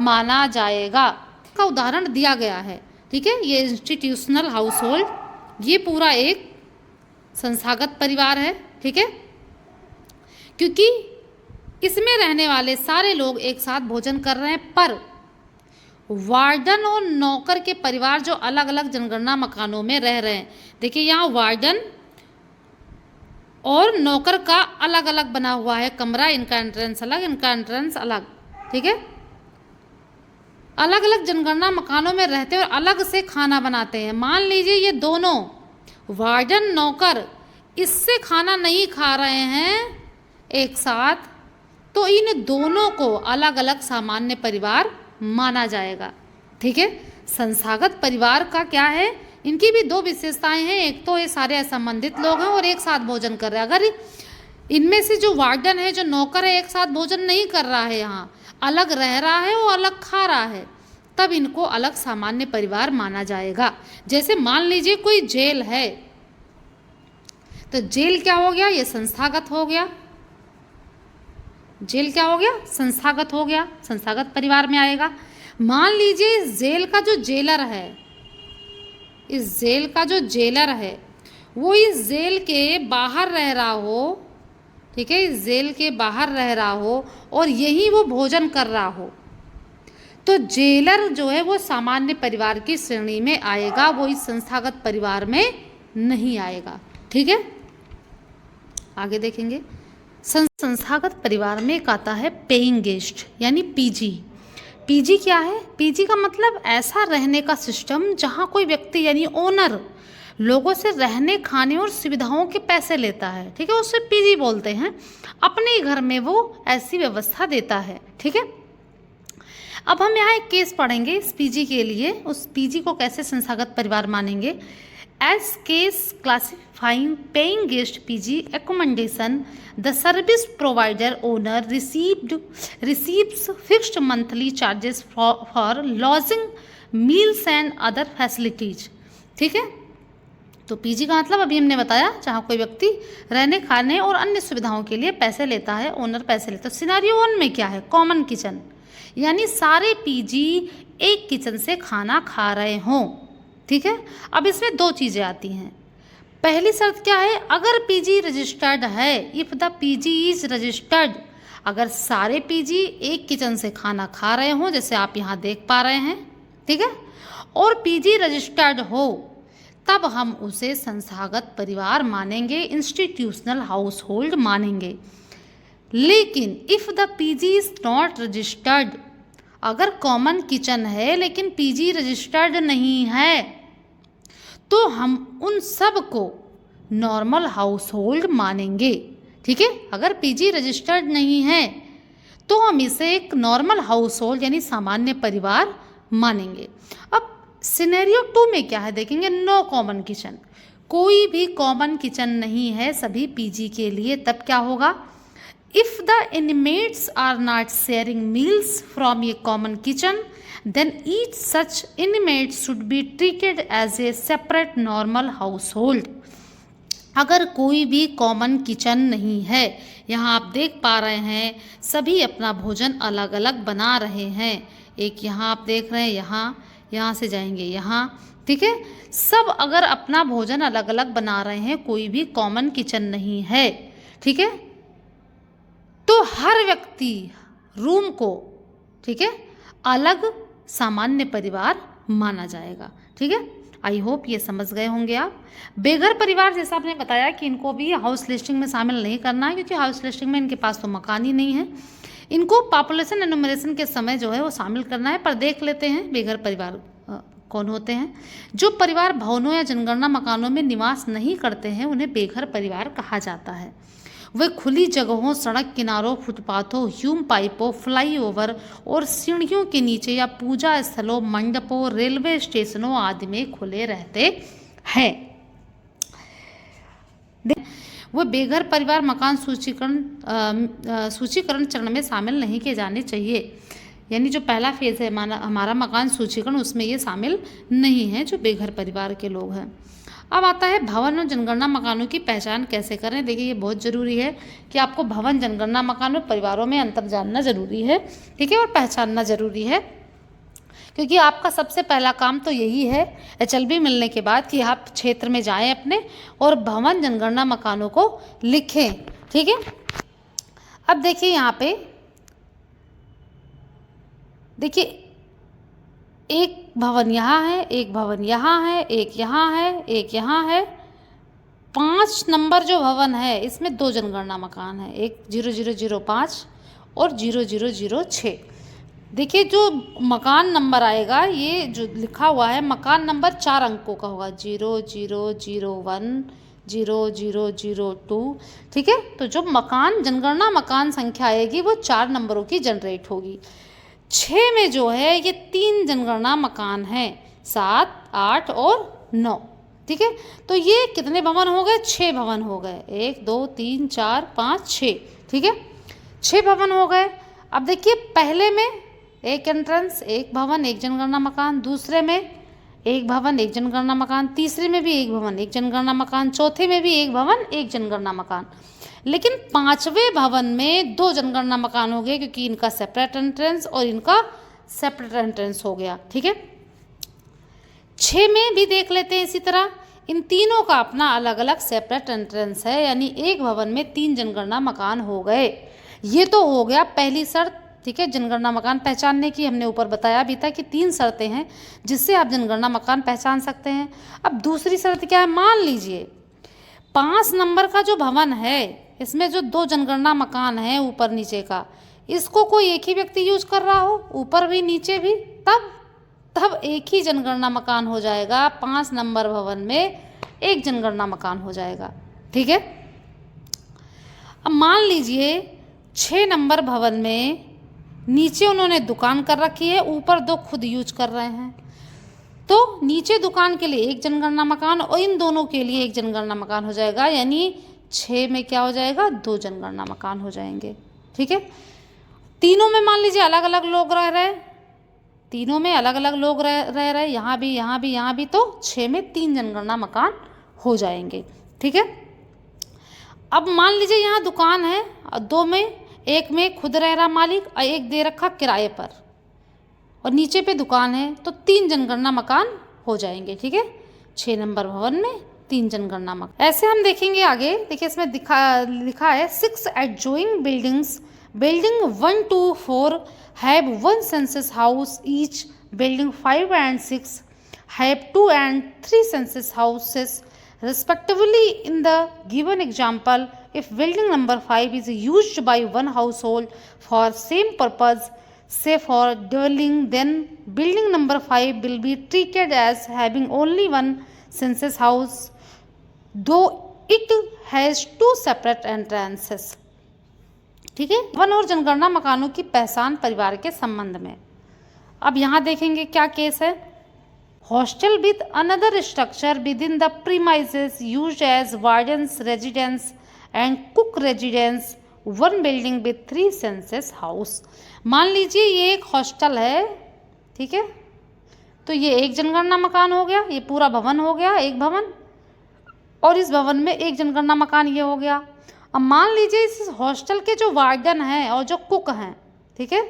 माना जाएगा। का उदाहरण दिया गया है। ठीक है, ये इंस्टीट्यूशनल हाउस होल्ड, ये पूरा एक संस्थागत परिवार है। ठीक है, क्योंकि इसमें रहने वाले सारे लोग एक साथ भोजन कर रहे हैं, पर वार्डन और नौकर के परिवार जो अलग अलग जनगणना मकानों में रह रहे हैं। देखिए यहाँ वार्डन और नौकर का अलग अलग बना हुआ है कमरा, इनका एंट्रेंस अलग, इनका एंट्रेंस अलग। ठीक है, अलग अलग जनगणना मकानों में रहते हैं और अलग से खाना बनाते हैं। मान लीजिए ये दोनों वार्डन नौकर इससे खाना नहीं खा रहे हैं एक साथ, तो इन दोनों को अलग अलग सामान्य परिवार माना जाएगा। ठीक है, संस्थागत परिवार का क्या है, इनकी भी दो विशेषताएं हैं। एक तो ये सारे असंबंधित लोग हैं और एक साथ भोजन कर रहे हैं। अगर इनमें से जो वार्डन है, जो नौकर है, एक साथ भोजन नहीं कर रहा है, यहाँ अलग रह रहा है, वो अलग खा रहा है, तब इनको अलग सामान्य परिवार माना जाएगा। जैसे मान लीजिए कोई जेल है, तो जेल क्या हो गया, ये संस्थागत हो गया। जेल क्या हो गया, संस्थागत हो गया, संस्थागत परिवार में आएगा। मान लीजिए इस जेल का जो जेलर है, इस जेल का जो जेलर है वो इस जेल के बाहर रह रहा हो, ठीक है, इस जेल के बाहर रह रहा हो और यही वो भोजन कर रहा हो, तो जेलर जो है वो सामान्य परिवार की श्रेणी में आएगा, वो इस संस्थागत परिवार में नहीं आएगा। ठीक है, आगे देखेंगे। संस्थागत परिवार में एक आता है पेइंग गेस्ट यानी पीजी। पीजी क्या है, पीजी का मतलब ऐसा रहने का सिस्टम जहाँ कोई व्यक्ति यानी ओनर लोगों से रहने खाने और सुविधाओं के पैसे लेता है। ठीक है, उससे पीजी बोलते हैं। अपने ही घर में वो ऐसी व्यवस्था देता है। ठीक है, अब हम यहाँ एक केस पढ़ेंगे इस पीजी के लिए। उस पीजी को कैसे संस्थागत परिवार मानेंगे। As case classifying paying guest PG accommodation, the service provider owner receives fixed monthly charges for lodging, meals and other facilities। ठीक है, तो पीजी का मतलब अभी हमने बताया, जहाँ कोई व्यक्ति रहने खाने और अन्य सुविधाओं के लिए पैसे लेता है, ओनर पैसे लेता है। सिनेरियो 1 में क्या है, कॉमन किचन, यानी सारे पीजी एक किचन से खाना खा रहे हों। ठीक है, अब इसमें दो चीज़ें आती हैं। पहली शर्त क्या है, अगर पीजी रजिस्टर्ड है, if the PG is registered, अगर सारे पीजी एक किचन से खाना खा रहे हों, जैसे आप यहाँ देख पा रहे हैं, ठीक है, और पीजी रजिस्टर्ड हो, तब हम उसे संस्थागत परिवार मानेंगे, इंस्टीट्यूशनल हाउस होल्ड मानेंगे। लेकिन if the PG is not registered, अगर कॉमन किचन है लेकिन पीजी रजिस्टर्ड नहीं है, तो हम उन सब को नॉर्मल हाउस होल्ड मानेंगे। ठीक है, अगर पीजी रजिस्टर्ड नहीं है तो हम इसे एक नॉर्मल हाउस होल्ड यानी सामान्य परिवार मानेंगे। अब सिनेरियो 2 में क्या है देखेंगे, नो कॉमन किचन, कोई भी कॉमन किचन नहीं है सभी पीजी के लिए, तब क्या होगा, if the inmates are not sharing meals from a common kitchen, then each such inmate should be treated as a separate normal household। अगर कोई भी कॉमन किचन नहीं है, यहाँ आप देख पा रहे हैं सभी अपना भोजन अलग अलग बना रहे हैं, एक यहाँ आप देख रहे हैं, यहाँ से जाएंगे यहाँ, ठीक है, सब अगर अपना भोजन अलग अलग बना रहे हैं, कोई भी कॉमन किचन नहीं है, ठीक है, तो हर व्यक्ति रूम को, ठीक है, अलग सामान्य परिवार माना जाएगा। ठीक है, आई होप ये समझ गए होंगे आप। बेघर परिवार जैसा आपने बताया कि इनको भी हाउस लिस्टिंग में शामिल नहीं करना है, क्योंकि हाउस लिस्टिंग में इनके पास तो मकान ही नहीं है। इनको पॉपुलेशन एनुमरेशन के समय जो है वो शामिल करना है। पर देख लेते हैं बेघर परिवार कौन होते हैं। जो परिवार भवनों या जनगणना मकानों में निवास नहीं करते हैं उन्हें बेघर परिवार कहा जाता है। वे खुली जगहों, सड़क किनारों, फुटपाथों, ह्यूम पाइपों, फ्लाईओवर और सीढ़ियों के नीचे या पूजा स्थलों, मंडपों, रेलवे स्टेशनों आदि में खुले रहते हैं। वो बेघर परिवार मकान सूचीकरण चरण में शामिल नहीं किए जाने चाहिए। यानी जो पहला फेज़ है हमारा मकान सूचीकरण, उसमें ये शामिल नहीं है जो बेघर परिवार के लोग हैं। अब आता है भवन और जनगणना मकानों की पहचान कैसे करें। देखिए ये बहुत ज़रूरी है कि आपको भवन, जनगणना मकान और परिवारों में अंतर जानना जरूरी है, ठीक है, और पहचानना जरूरी है, क्योंकि आपका सबसे पहला काम तो यही है HLB मिलने के बाद कि आप क्षेत्र में जाएं अपने और भवन, जनगणना मकानों को लिखें। ठीक है, अब देखिए यहाँ पे देखिए एक भवन यहाँ है, एक भवन यहाँ है, एक यहाँ है, एक यहाँ है। 5 नंबर जो भवन है इसमें 2 जनगणना मकान है, एक 0005 और 0006। देखिए जो मकान नंबर आएगा, ये जो लिखा हुआ है मकान नंबर 4 अंकों का होगा, 0001 0002। ठीक है, तो जो मकान जनगणना मकान संख्या आएगी वो 4 नंबरों की जनरेट होगी। 6 में जो है ये 3 जनगणना मकान हैं, 7, 8 और 9। ठीक है, तो ये कितने भवन हो गए? 6 भवन हो गए। 1 2 3 4 5 6। ठीक है, 6 भवन हो गए। अब देखिए, पहले में एक एंट्रेंस, एक भवन, एक जनगणना मकान, दूसरे में एक भवन, एक जनगणना मकान, तीसरे में भी एक भवन, एक जनगणना मकान, चौथे में भी एक भवन, एक जनगणना मकान। लेकिन 5वें भवन में 2 जनगणना मकान हो गए, क्योंकि इनका सेपरेट एंट्रेंस और इनका सेपरेट एंट्रेंस हो गया। ठीक है, 6 में भी देख लेते हैं इसी तरह। इन तीनों का अपना अलग अलग सेपरेट एंट्रेंस है, यानी एक भवन में 3 जनगणना मकान हो गए। ये तो हो गया पहली शर्त। ठीक है, जनगणना मकान पहचानने की हमने ऊपर बताया भी था कि 3 शर्तें हैं जिससे आप जनगणना मकान पहचान सकते हैं। अब दूसरी शर्त क्या है? मान लीजिए 5 नंबर का जो भवन है, इसमें जो 2 जनगणना मकान है ऊपर नीचे का, इसको कोई एक ही व्यक्ति यूज कर रहा हो, ऊपर भी नीचे भी, तब एक ही जनगणना मकान हो जाएगा। 5 नंबर भवन में एक जनगणना मकान हो जाएगा। ठीक है, अब मान लीजिए 6 नंबर भवन में नीचे उन्होंने दुकान कर रखी है, ऊपर 2 खुद यूज कर रहे हैं, तो नीचे दुकान के लिए एक जनगणना मकान और इन दोनों के लिए एक जनगणना मकान हो जाएगा, यानी 6 में क्या हो जाएगा? 2 जनगणना मकान हो जाएंगे। ठीक है, तीनों में मान लीजिए अलग अलग लोग रह रहे, तीनों में अलग अलग लोग रह रहे, यहाँ भी यहाँ भी यहाँ भी, तो 6 में 3 जनगणना मकान हो जाएंगे। ठीक है, अब मान लीजिए यहाँ दुकान है और 2 में, एक में खुद रह रहा मालिक और एक दे रखा किराए पर, और नीचे पे दुकान है, तो 3 जनगणना मकान हो जाएंगे। ठीक है, 6 नंबर भवन में 3 जनगणना मकान। ऐसे हम देखेंगे आगे। देखिए, इसमें लिखा है 6 adjoining buildings, building 1 to 4 have 1 census house each, building 5 and 6 have 2 and 3 census houses respectively. In the given example, if building number 5 is used by one household for same purpose, say for dwelling, then building number 5 will be treated as having only one census house, though it has 2 separate entrances. ठीक है, वन और जनगणना मकानों की पहचान परिवार के संबंध में। अब यहाँ देखेंगे क्या केस है। Hostel with another structure within the premises used as warden's residence and cook residence, 1 building with 3 census house. मान लीजिए ये एक हॉस्टल है। ठीक है, तो ये एक जनगणना मकान हो गया, ये पूरा भवन हो गया एक भवन, और इस भवन में एक जनगणना मकान ये हो गया। अब मान लीजिए इस हॉस्टल के जो वार्डन हैं और जो कुक हैं, ठीक है,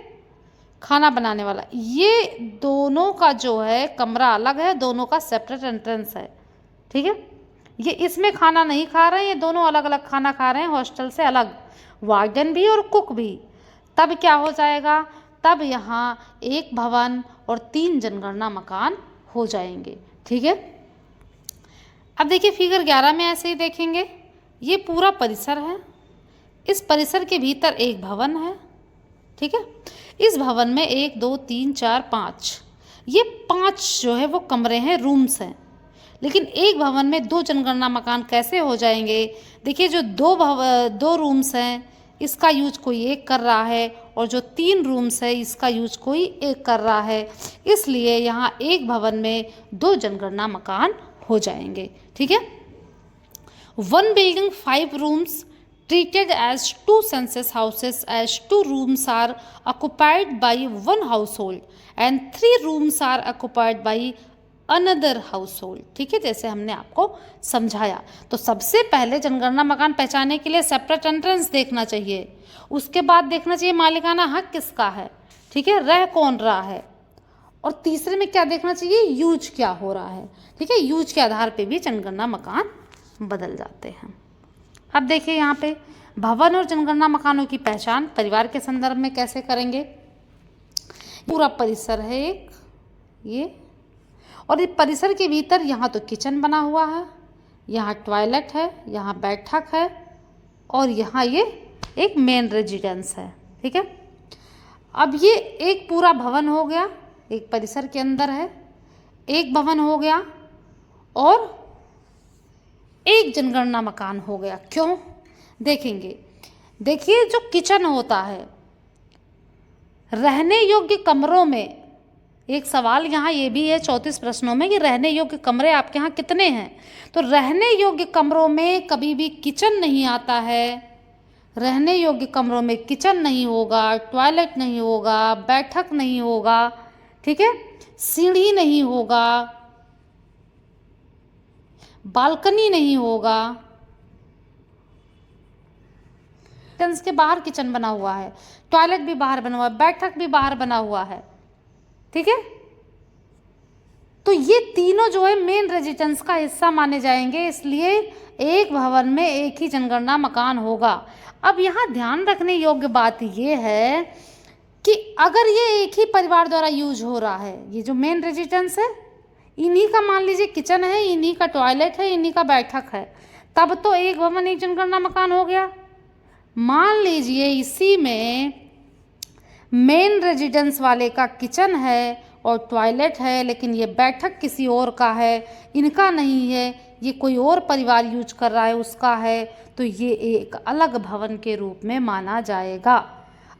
खाना बनाने वाला, ये दोनों का जो है कमरा अलग है, दोनों का सेपरेट एंट्रेंस है। ठीक है, ये इसमें खाना नहीं खा रहे हैं, ये दोनों अलग अलग खाना खा रहे हैं हॉस्टल से अलग, वार्डन भी और कुक भी। तब क्या हो जाएगा? तब यहाँ एक भवन और 3 जनगणना मकान हो जाएंगे। ठीक है, अब देखिए फिगर 11 में ऐसे ही देखेंगे। ये पूरा परिसर है, इस परिसर के भीतर एक भवन है। ठीक है, इस भवन में 1 2 3 4 5, ये 5 जो है वो कमरे हैं, रूम्स हैं। लेकिन एक भवन में 2 जनगणना मकान कैसे हो जाएंगे? देखिए, जो 2 रूम्स हैं इसका यूज कोई एक कर रहा है, और जो 3 रूम्स है इसका यूज कोई एक कर रहा है, इसलिए यहाँ एक भवन में 2 जनगणना मकान हो जाएंगे। ठीक है, 1 building 5 rooms treated as 2 census houses, as 2 rooms are occupied by one household and 3 rooms are occupied by another household. ठीक है, जैसे हमने आपको समझाया। तो सबसे पहले जनगणना मकान पहचानने के लिए सेपरेट एंट्रेंस देखना चाहिए, उसके बाद देखना चाहिए मालिकाना हक किसका है। ठीक है, रह कौन रहा है, और तीसरे में क्या देखना चाहिए? यूज क्या हो रहा है। ठीक है, यूज के आधार पे भी जनगणना मकान बदल जाते हैं। अब देखिए यहाँ पे भवन और जनगणना मकानों की पहचान परिवार के संदर्भ में कैसे करेंगे। पूरा परिसर है एक ये, और इस परिसर के भीतर यहाँ तो किचन बना हुआ है, यहाँ टॉयलेट है, यहाँ बैठक है, और यहाँ ये एक मेन रेजिडेंस है। ठीक है, अब ये एक पूरा भवन हो गया, एक परिसर के अंदर है, एक भवन हो गया, और एक जनगणना मकान हो गया। क्यों? देखेंगे। देखिए, जो किचन होता है, रहने योग्य कमरों में, एक सवाल यहाँ ये भी है 34 प्रश्नों में कि रहने योग्य कमरे आपके यहाँ कितने हैं। तो रहने योग्य कमरों में कभी भी किचन नहीं आता है। रहने योग्य कमरों में किचन नहीं होगा, टॉयलेट नहीं होगा, बैठक नहीं होगा, ठीक है, सीढ़ी नहीं होगा, बालकनी नहीं होगा। किचन के बाहर किचन बना हुआ है, टॉयलेट भी बाहर बना हुआ है, बैठक भी बाहर बना हुआ है, ठीक है। तो ये तीनों जो है मेन रेजिडेंस का हिस्सा माने जाएंगे, इसलिए एक भवन में एक ही जनगणना मकान होगा। अब यहाँ ध्यान रखने योग्य बात ये है कि अगर ये एक ही परिवार द्वारा यूज हो रहा है, ये जो मेन रेजिडेंस है, इन्हीं का मान लीजिए किचन है, इन्हीं का टॉयलेट है, इन्हीं का बैठक है, तब तो एक भवन एक जनगणना मकान हो गया। मान लीजिए इसी में मेन रेजिडेंस वाले का किचन है और टॉयलेट है, लेकिन ये बैठक किसी और का है, इनका नहीं है, ये कोई और परिवार यूज कर रहा है, उसका है, तो ये एक अलग भवन के रूप में माना जाएगा।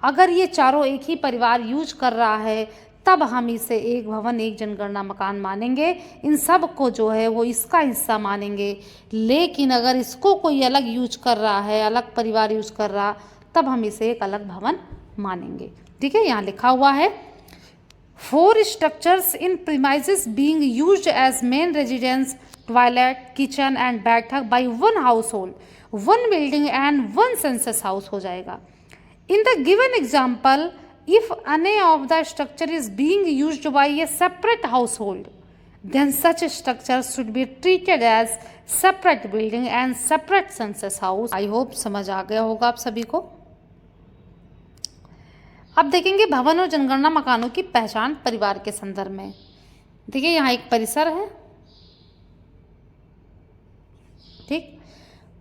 अगर ये चारों एक ही परिवार यूज कर रहा है तब हम इसे एक भवन एक जनगणना मकान मानेंगे, इन सब को जो है वो इसका हिस्सा मानेंगे। लेकिन अगर इसको कोई अलग यूज कर रहा है, अलग परिवार यूज कर रहा, तब हम इसे एक अलग भवन मानेंगे। ठीक है, यहाँ लिखा हुआ है 4 structures in premises being used as main residence, toilet, kitchen and बैठक by one household, one building and one census house हो जाएगा। In the given example, if any of the structure is being used by a separate household, then such structures should be treated as separate building and separate census house। I hope समझ आ गया होगा आप सभी को। अब देखेंगे भवन और जनगणना मकानों की पहचान परिवार के संदर्भ में। देखिए, यहाँ एक परिसर है, ठीक,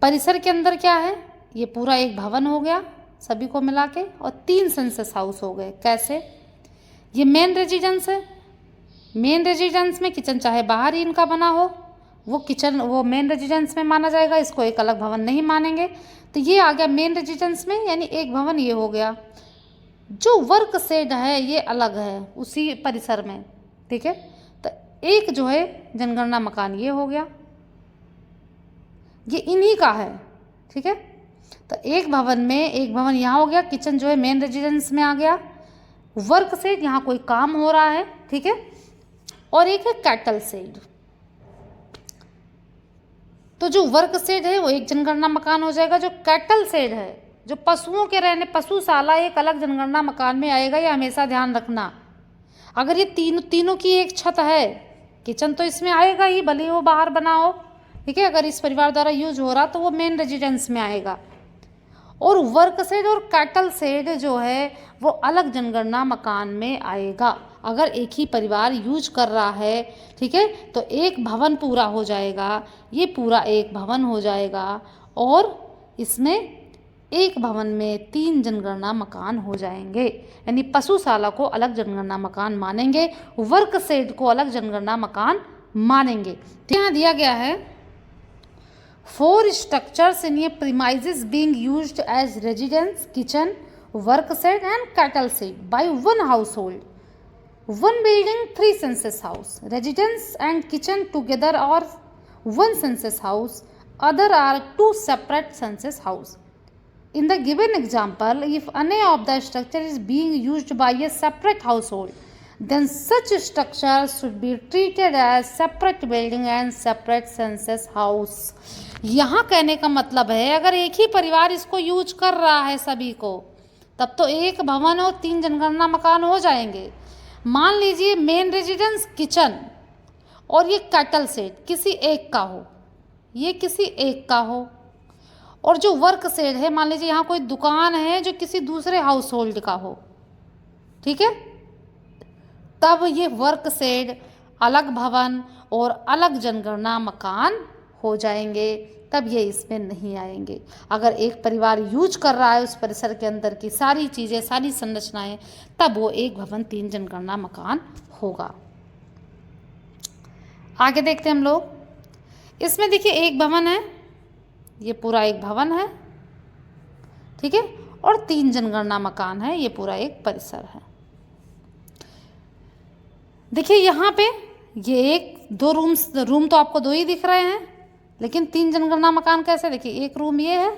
परिसर के अंदर क्या है, ये पूरा एक भवन हो गया सभी को मिला के, और 3 सेंसस हाउस हो गए। कैसे? ये मेन रेजिडेंस है, मेन रेजिडेंस में किचन चाहे बाहर ही इनका बना हो, वो किचन वो मेन रेजिडेंस में माना जाएगा, इसको एक अलग भवन नहीं मानेंगे। तो ये आ गया मेन रेजिडेंस में, यानी एक भवन ये हो गया। जो वर्क शेड है ये अलग है उसी परिसर में, ठीक है। तो एक जो है जनगणना मकान ये हो गया, ये इन्हीं का है, ठीक है। तो एक भवन में एक भवन यहाँ हो गया, किचन जो है मेन रेजिडेंस में आ गया, वर्क शेड यहाँ कोई काम हो रहा है, ठीक है, और एक है कैटल शेड। तो जो वर्क शेड है वो एक जनगणना मकान हो जाएगा। जो कैटल शेड है, जो पशुओं के रहने, पशुशाला, एक अलग जनगणना मकान में आएगा। ये हमेशा ध्यान रखना। अगर ये तीनों की एक छत है, किचन तो इसमें आएगा ही, भले ही वो बाहर बना हो, ठीक है। अगर इस परिवार द्वारा यूज हो रहा तो वो मेन रेजिडेंस में आएगा। और वर्क शेड और कैटल शेड जो है वो अलग जनगणना मकान में आएगा। अगर एक ही परिवार यूज कर रहा है, ठीक है, तो एक भवन पूरा हो जाएगा, ये पूरा एक भवन हो जाएगा, और इसमें एक भवन में 3 जनगणना मकान हो जाएंगे। यानी पशुशाला को अलग जनगणना मकान मानेंगे, वर्क शेड को अलग जनगणना मकान मानेंगे। यहाँ दिया गया है 4 structures in a premises being used as residence, kitchen, work shed and cattle shed by one household, one building, 3 census house, residence and kitchen together are one census house, other are 2 separate census house. In the given example, if any of the structure is being used by a separate household, then such structure should be treated as separate building and separate census house। यहाँ कहने का मतलब है अगर एक ही परिवार इसको यूज कर रहा है सभी को, तब तो एक भवन और 3 जनगणना मकान हो जाएंगे। मान लीजिए मेन रेजिडेंस किचन और ये कैटल शेड किसी एक का हो, ये किसी एक का हो, और जो वर्क शेड है मान लीजिए यहाँ कोई दुकान है जो किसी दूसरे हाउस होल्ड का हो, ठीक है, तब ये वर्क शेड अलग भवन और अलग जनगणना मकान हो जाएंगे, तब ये इसमें नहीं आएंगे। अगर एक परिवार यूज कर रहा है उस परिसर के अंदर की सारी चीज़ें, सारी संरचनाएं, तब वो एक भवन 3 जनगणना मकान होगा। आगे देखते हैं हम लोग। इसमें देखिए एक भवन है, ये पूरा एक भवन है, ठीक है, और 3 जनगणना मकान है, ये पूरा एक परिसर है। देखिए यहाँ पे ये एक 2 रूम तो आपको 2 ही दिख रहे हैं, लेकिन 3 जनगणना मकान कैसे? देखिए एक रूम ये है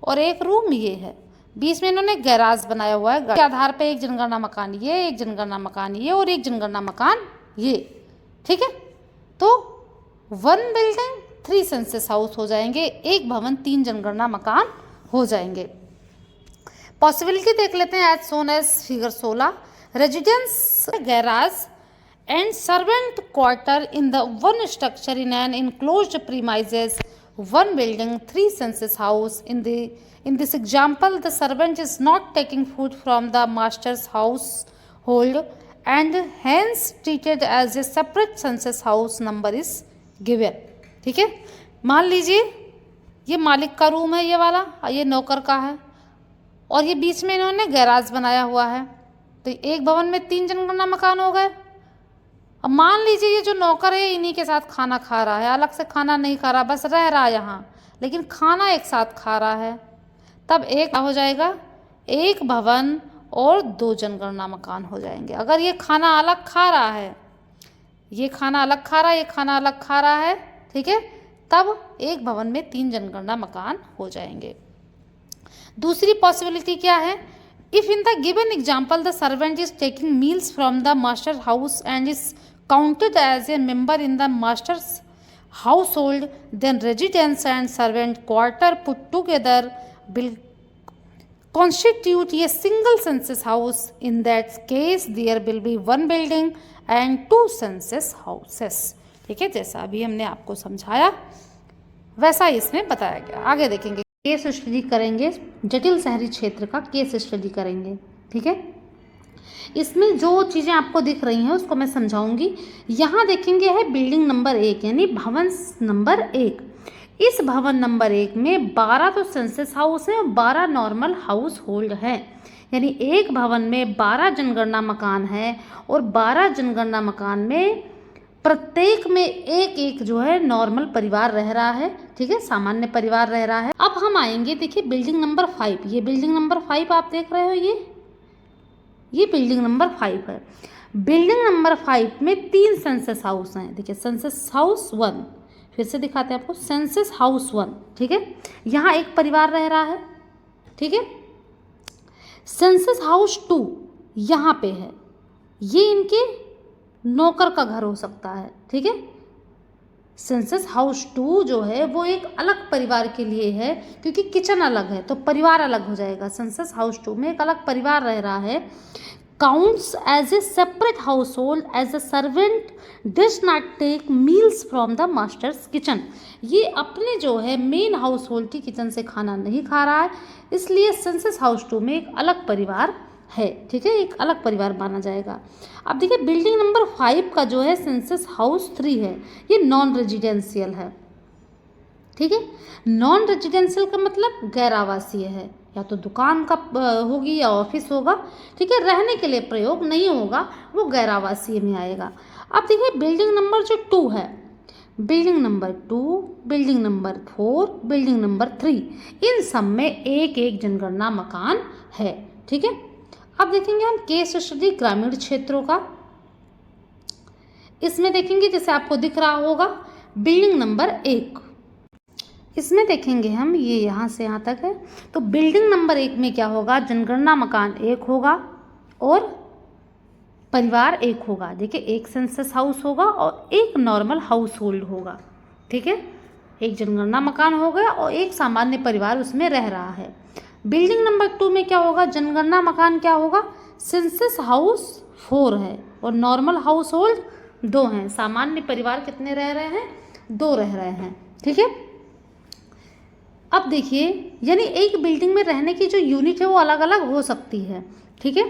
और एक रूम ये है, बीच में इन्होंने गैराज बनाया हुआ है। के आधार पे एक जनगणना मकान ये, एक जनगणना मकान ये और एक जनगणना मकान ये, ठीक है। तो 1 बिल्डिंग 3 सेंसस हाउस हो जाएंगे, एक भवन 3 जनगणना मकान हो जाएंगे। पॉसिबिलिटी देख लेते हैं as soon as figure 16। Residence, garage and servant quarter in the one structure in an enclosed premises, 1 building 3 census house. In this example, the servant is not taking food from the master's household and hence treated as a separate census house. Number is given, ठीक है। मान लीजिए ये मालिक का रूम है, ये वाला, ये नौकर का है, और ये बीच में इन्होंने गैराज बनाया हुआ है, तो एक भवन में 3 जनगणना मकान हो गए। अब मान लीजिए ये जो नौकर है इन्हीं के साथ खाना खा रहा है, अलग से खाना नहीं खा रहा, बस रह रहा है यहाँ, लेकिन खाना एक साथ खा रहा है, तब एक हो जाएगा, एक भवन और 2 जनगणना मकान हो जाएंगे। अगर ये खाना अलग खा रहा है, ये खाना अलग खा रहा है, ये खाना अलग खा रहा है, ठीक है, तब एक भवन में 3 जनगणना मकान हो जाएंगे। दूसरी पॉसिबिलिटी क्या है? If in the given example the servant is taking meals from the master house and is counted as a member in the master's household, then residence and servant quarter put together will constitute a single census house. In that case there will be 1 building and 2 census houses, ठीक है। जैसा अभी हमने आपको समझाया वैसा इसमें बताया गया। आगे देखेंगे, केस स्टडी करेंगे, जटिल शहरी क्षेत्र का केस स्टडी करेंगे, ठीक है। इसमें जो चीज़ें आपको दिख रही हैं उसको मैं समझाऊंगी। यहाँ देखेंगे है बिल्डिंग नंबर 1 यानी भवन नंबर 1। इस भवन नंबर 1 में 12 तो सेंसस हाउस है और 12 नॉर्मल हाउस होल्ड है, यानी एक भवन में 12 जनगणना मकान है और 12 जनगणना मकान में प्रत्येक में एक जो है नॉर्मल परिवार रह रहा है, ठीक है, सामान्य परिवार रह रहा है। अब हम आएंगे, देखिए बिल्डिंग नंबर 5, ये बिल्डिंग नंबर 5 आप देख रहे हो, ये बिल्डिंग नंबर 5 है। बिल्डिंग नंबर 5 में 3 सेंसस हाउस हैं। देखिए सेंसस हाउस 1, फिर से दिखाते हैं आपको, सेंसस हाउस 1, ठीक है, यहाँ एक परिवार रह रहा है, ठीक है। सेंसस हाउस 2 यहाँ पे है, ये इनके नौकर का घर हो सकता है, ठीक है। सेंसस हाउस 2 जो है वो एक अलग परिवार के लिए है, क्योंकि किचन अलग है तो परिवार अलग हो जाएगा। सेंसस हाउस 2 में एक अलग परिवार रह रहा है। Counts as a separate household as a servant does not take meals from the master's kitchen. ये अपने जो है मेन हाउस होल्ड की किचन से खाना नहीं खा रहा है, इसलिए सेंसस हाउस 2 में एक अलग परिवार है, ठीक है, एक अलग परिवार माना जाएगा। अब देखिए बिल्डिंग नंबर 5 का जो है सेंसस हाउस 3 है, ये नॉन रेजिडेंशियल है, ठीक है। नॉन रेजिडेंशियल का मतलब गैर आवासीय है, या तो दुकान का होगी या ऑफिस होगा, ठीक है, रहने के लिए प्रयोग नहीं होगा, वो गैर आवासीय में आएगा। अब देखिए बिल्डिंग नंबर जो 2 है, building number 2, building number 4, building number 3, इन सब में एक जनगणना मकान है, ठीक है। अब देखेंगे हम केस स्टडी ग्रामीण क्षेत्रों का। इसमें देखेंगे जैसे आपको दिख रहा होगा बिल्डिंग नंबर 1, इसमें देखेंगे हम ये यहाँ से यहाँ तक है, तो बिल्डिंग नंबर 1 में क्या होगा, जनगणना मकान 1 होगा और परिवार 1 होगा। देखिए एक सेंसस हाउस होगा और एक नॉर्मल हाउस होल्ड होगा, ठीक है, एक जनगणना मकान हो गया और एक सामान्य परिवार उसमें रह रहा है। बिल्डिंग नंबर 2 में क्या होगा, जनगणना मकान क्या होगा, सेंसस हाउस 4 है और नॉर्मल हाउस होल्ड 2 हैं। सामान्य परिवार कितने रह रहे हैं, 2 रह रहे हैं, ठीक है। अब देखिए यानी एक बिल्डिंग में रहने की जो यूनिट है वो अलग अलग हो सकती है, ठीक है।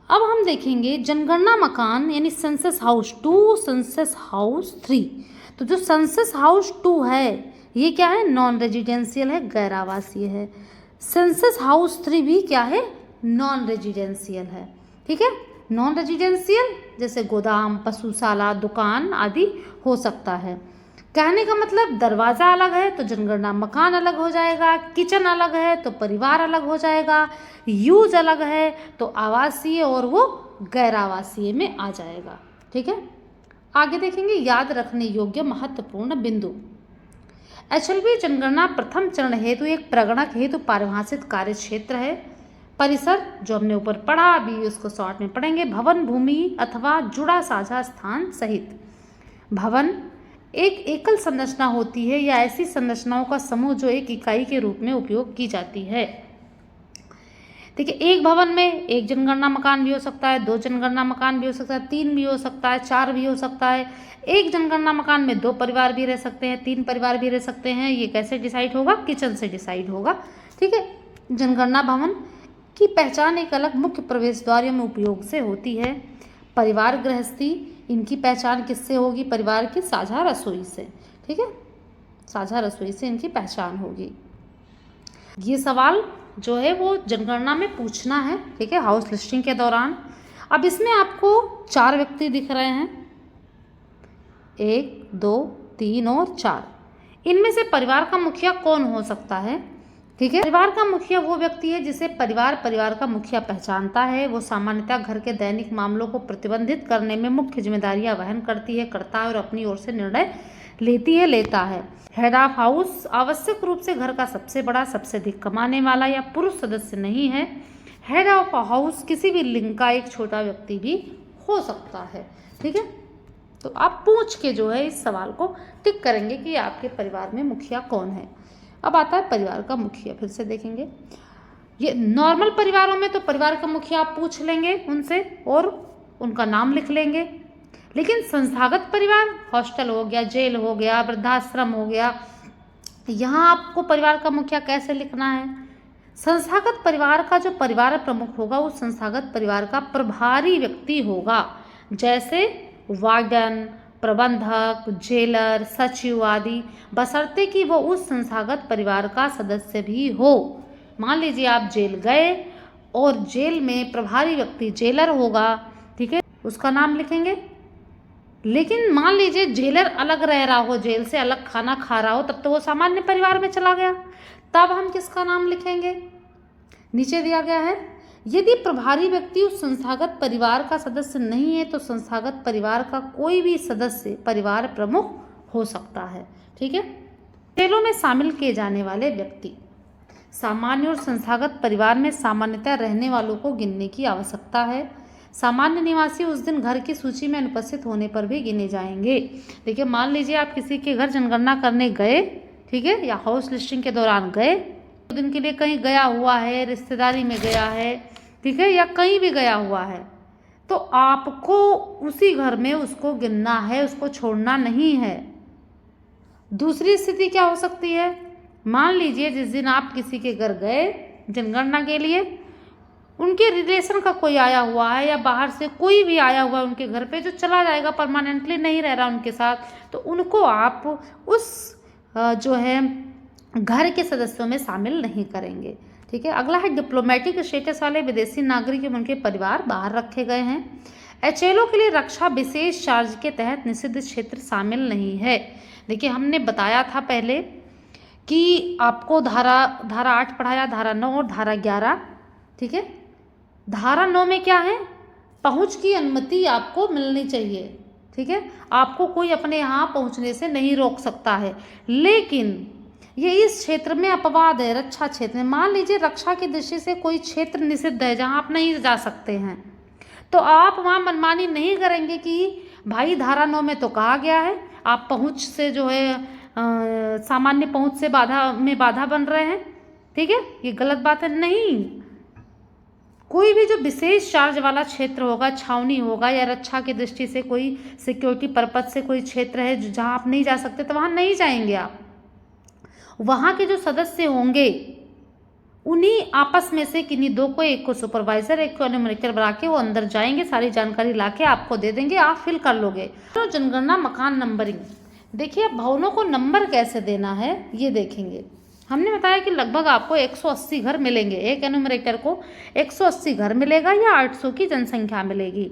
अब हम देखेंगे जनगणना मकान यानी सेंसस हाउस 2, सेंसस हाउस 3। तो जो सेंसस हाउस 2 है ये क्या है, नॉन रेजिडेंशियल है, गैर आवासीय है। सेंसस हाउस 3 भी क्या है, नॉन रेजिडेंशियल है, ठीक है। नॉन रेजिडेंशियल जैसे गोदाम, पशुशाला, दुकान आदि हो सकता है। कहने का मतलब दरवाज़ा अलग है तो जनगणना मकान अलग हो जाएगा, किचन अलग है तो परिवार अलग हो जाएगा, यूज अलग है तो आवासीय और वो गैर आवासीय में आ जाएगा। ठीक है, आगे देखेंगे याद रखने योग्य महत्वपूर्ण बिंदु। एचएलवी जनगणना प्रथम चरण हेतु एक प्रगणक हेतु परिभाषित कार्य क्षेत्र है। परिसर जो हमने ऊपर पढ़ा, अभी उसको शॉर्ट में पढ़ेंगे। भवन, भूमि अथवा जुड़ा साझा स्थान सहित। भवन एक एकल संरचना होती है या ऐसी संरचनाओं का समूह जो एक इकाई के रूप में उपयोग की जाती है। देखिए, एक भवन में एक जनगणना मकान भी हो सकता है, 2 जनगणना मकान भी हो सकता है, 3 भी हो सकता है, 4 भी हो सकता है। एक जनगणना मकान में 2 परिवार भी रह सकते हैं, 3 परिवार भी रह सकते हैं। ये कैसे डिसाइड होगा? किचन से डिसाइड होगा। ठीक है, जनगणना भवन की पहचान एक अलग मुख्य प्रवेश द्वार में उपयोग से होती है। परिवार गृहस्थी, इनकी पहचान किससे होगी? परिवार की साझा रसोई से। ठीक है, साझा रसोई से इनकी पहचान होगी। ये सवाल जो है वो जनगणना में पूछना है। ठीक है, हाउस लिस्टिंग के दौरान। अब इसमें आपको 4 व्यक्ति दिख रहे हैं, 1, 2, 3 और 4। इनमें से परिवार का मुखिया कौन हो सकता है? ठीक है, परिवार का मुखिया वो व्यक्ति है जिसे परिवार का मुखिया पहचानता है। वो सामान्यतः घर के दैनिक मामलों को प्रतिबंधित करने में मुख्य जिम्मेदारियां वहन करती है, करता है और अपनी ओर से निर्णय लेता है। हेड ऑफ हाउस आवश्यक रूप से घर का सबसे बड़ा, सबसे अधिक कमाने वाला या पुरुष सदस्य नहीं है। हेड ऑफ हाउस किसी भी लिंग का एक छोटा व्यक्ति भी हो सकता है। ठीक है, तो आप पूछ के जो है इस सवाल को टिक करेंगे कि आपके परिवार में मुखिया कौन है। अब आता है परिवार का मुखिया, फिर से देखेंगे। ये नॉर्मल परिवारों में तो परिवार का मुखिया आप पूछ लेंगे उनसे और उनका नाम लिख लेंगे। लेकिन संस्थागत परिवार, हॉस्टल हो गया, जेल हो गया, वृद्धाश्रम हो गया, यहाँ आपको परिवार का मुखिया कैसे लिखना है? संस्थागत परिवार का जो परिवार प्रमुख होगा वो संस्थागत परिवार का प्रभारी व्यक्ति होगा, जैसे वार्डन, प्रबंधक, जेलर, सचिव आदि, बशर्ते कि वो उस संस्थागत परिवार का सदस्य भी हो। मान लीजिए आप जेल गए और जेल में प्रभारी व्यक्ति जेलर होगा। ठीक है, उसका नाम लिखेंगे। लेकिन मान लीजिए जेलर अलग रह रहा हो, जेल से अलग खाना खा रहा हो, तब तो वो सामान्य परिवार में चला गया, तब हम किसका नाम लिखेंगे? नीचे दिया गया है, यदि प्रभारी व्यक्ति उस संस्थागत परिवार का सदस्य नहीं है तो संस्थागत परिवार का कोई भी सदस्य परिवार प्रमुख हो सकता है। ठीक है, जेलों में शामिल किए जाने वाले व्यक्ति, सामान्य और संस्थागत परिवार में सामान्यतः रहने वालों को गिनने की आवश्यकता है। सामान्य निवासी उस दिन घर की सूची में अनुपस्थित होने पर भी गिने जाएंगे। देखिए, मान लीजिए आप किसी के घर जनगणना करने गए, ठीक है, या हाउस लिस्टिंग के दौरान गए, 2 दिन के लिए कहीं गया हुआ है, रिश्तेदारी में गया है, ठीक है, या कहीं भी गया हुआ है, तो आपको उसी घर में उसको गिनना है, उसको छोड़ना नहीं है। दूसरी स्थिति क्या हो सकती है? मान लीजिए जिस दिन आप किसी के घर गए जनगणना के लिए, उनके रिलेशन का कोई आया हुआ है या बाहर से कोई भी आया हुआ है उनके घर पे, जो चला जाएगा, परमानेंटली नहीं रह रहा उनके साथ, तो उनको आप उस जो है घर के सदस्यों में शामिल नहीं करेंगे। ठीक है, अगला है डिप्लोमेटिक स्टेटस वाले विदेशी नागरिक एवं उनके परिवार बाहर रखे गए हैं। एचएलओ के लिए रक्षा विशेष चार्ज के तहत निषिद्ध क्षेत्र शामिल नहीं है। देखिए, हमने बताया था पहले कि आपको धारा 8 पढ़ाया, धारा 9 और धारा 11। ठीक है, धारा 9 में क्या है? पहुंच की अनुमति आपको मिलनी चाहिए। ठीक है, आपको कोई अपने यहाँ पहुंचने से नहीं रोक सकता है। लेकिन ये इस क्षेत्र में अपवाद है, रक्षा क्षेत्र में। मान लीजिए रक्षा की दृष्टि से कोई क्षेत्र निषिद्ध है जहाँ आप नहीं जा सकते हैं, तो आप वहाँ मनमानी नहीं करेंगे कि भाई धारा 9 में तो कहा गया है आप पहुँच से जो है सामान्य पहुँच से बाधा बन रहे हैं। ठीक है, ये गलत बात है। नहीं, कोई भी जो विशेष चार्ज वाला क्षेत्र होगा, छावनी होगा, या रक्षा की दृष्टि से कोई सिक्योरिटी पर्पज से कोई क्षेत्र है जहाँ आप नहीं जा सकते, तो वहाँ नहीं जाएंगे आप। वहाँ के जो सदस्य होंगे उन्हीं आपस में से किन्हीं 2 को, एक को सुपरवाइजर, एक को एनुमरेटर बना के वो अंदर जाएंगे, सारी जानकारी लाके आपको दे देंगे, आप फिल कर लोगे। तो जनगणना मकान नंबरिंग, देखिए भवनों को नंबर कैसे देना है ये देखेंगे। हमने बताया कि लगभग आपको 180 घर मिलेंगे, एक एनुमरेटर को 180 घर मिलेगा या 800 की जनसंख्या मिलेगी।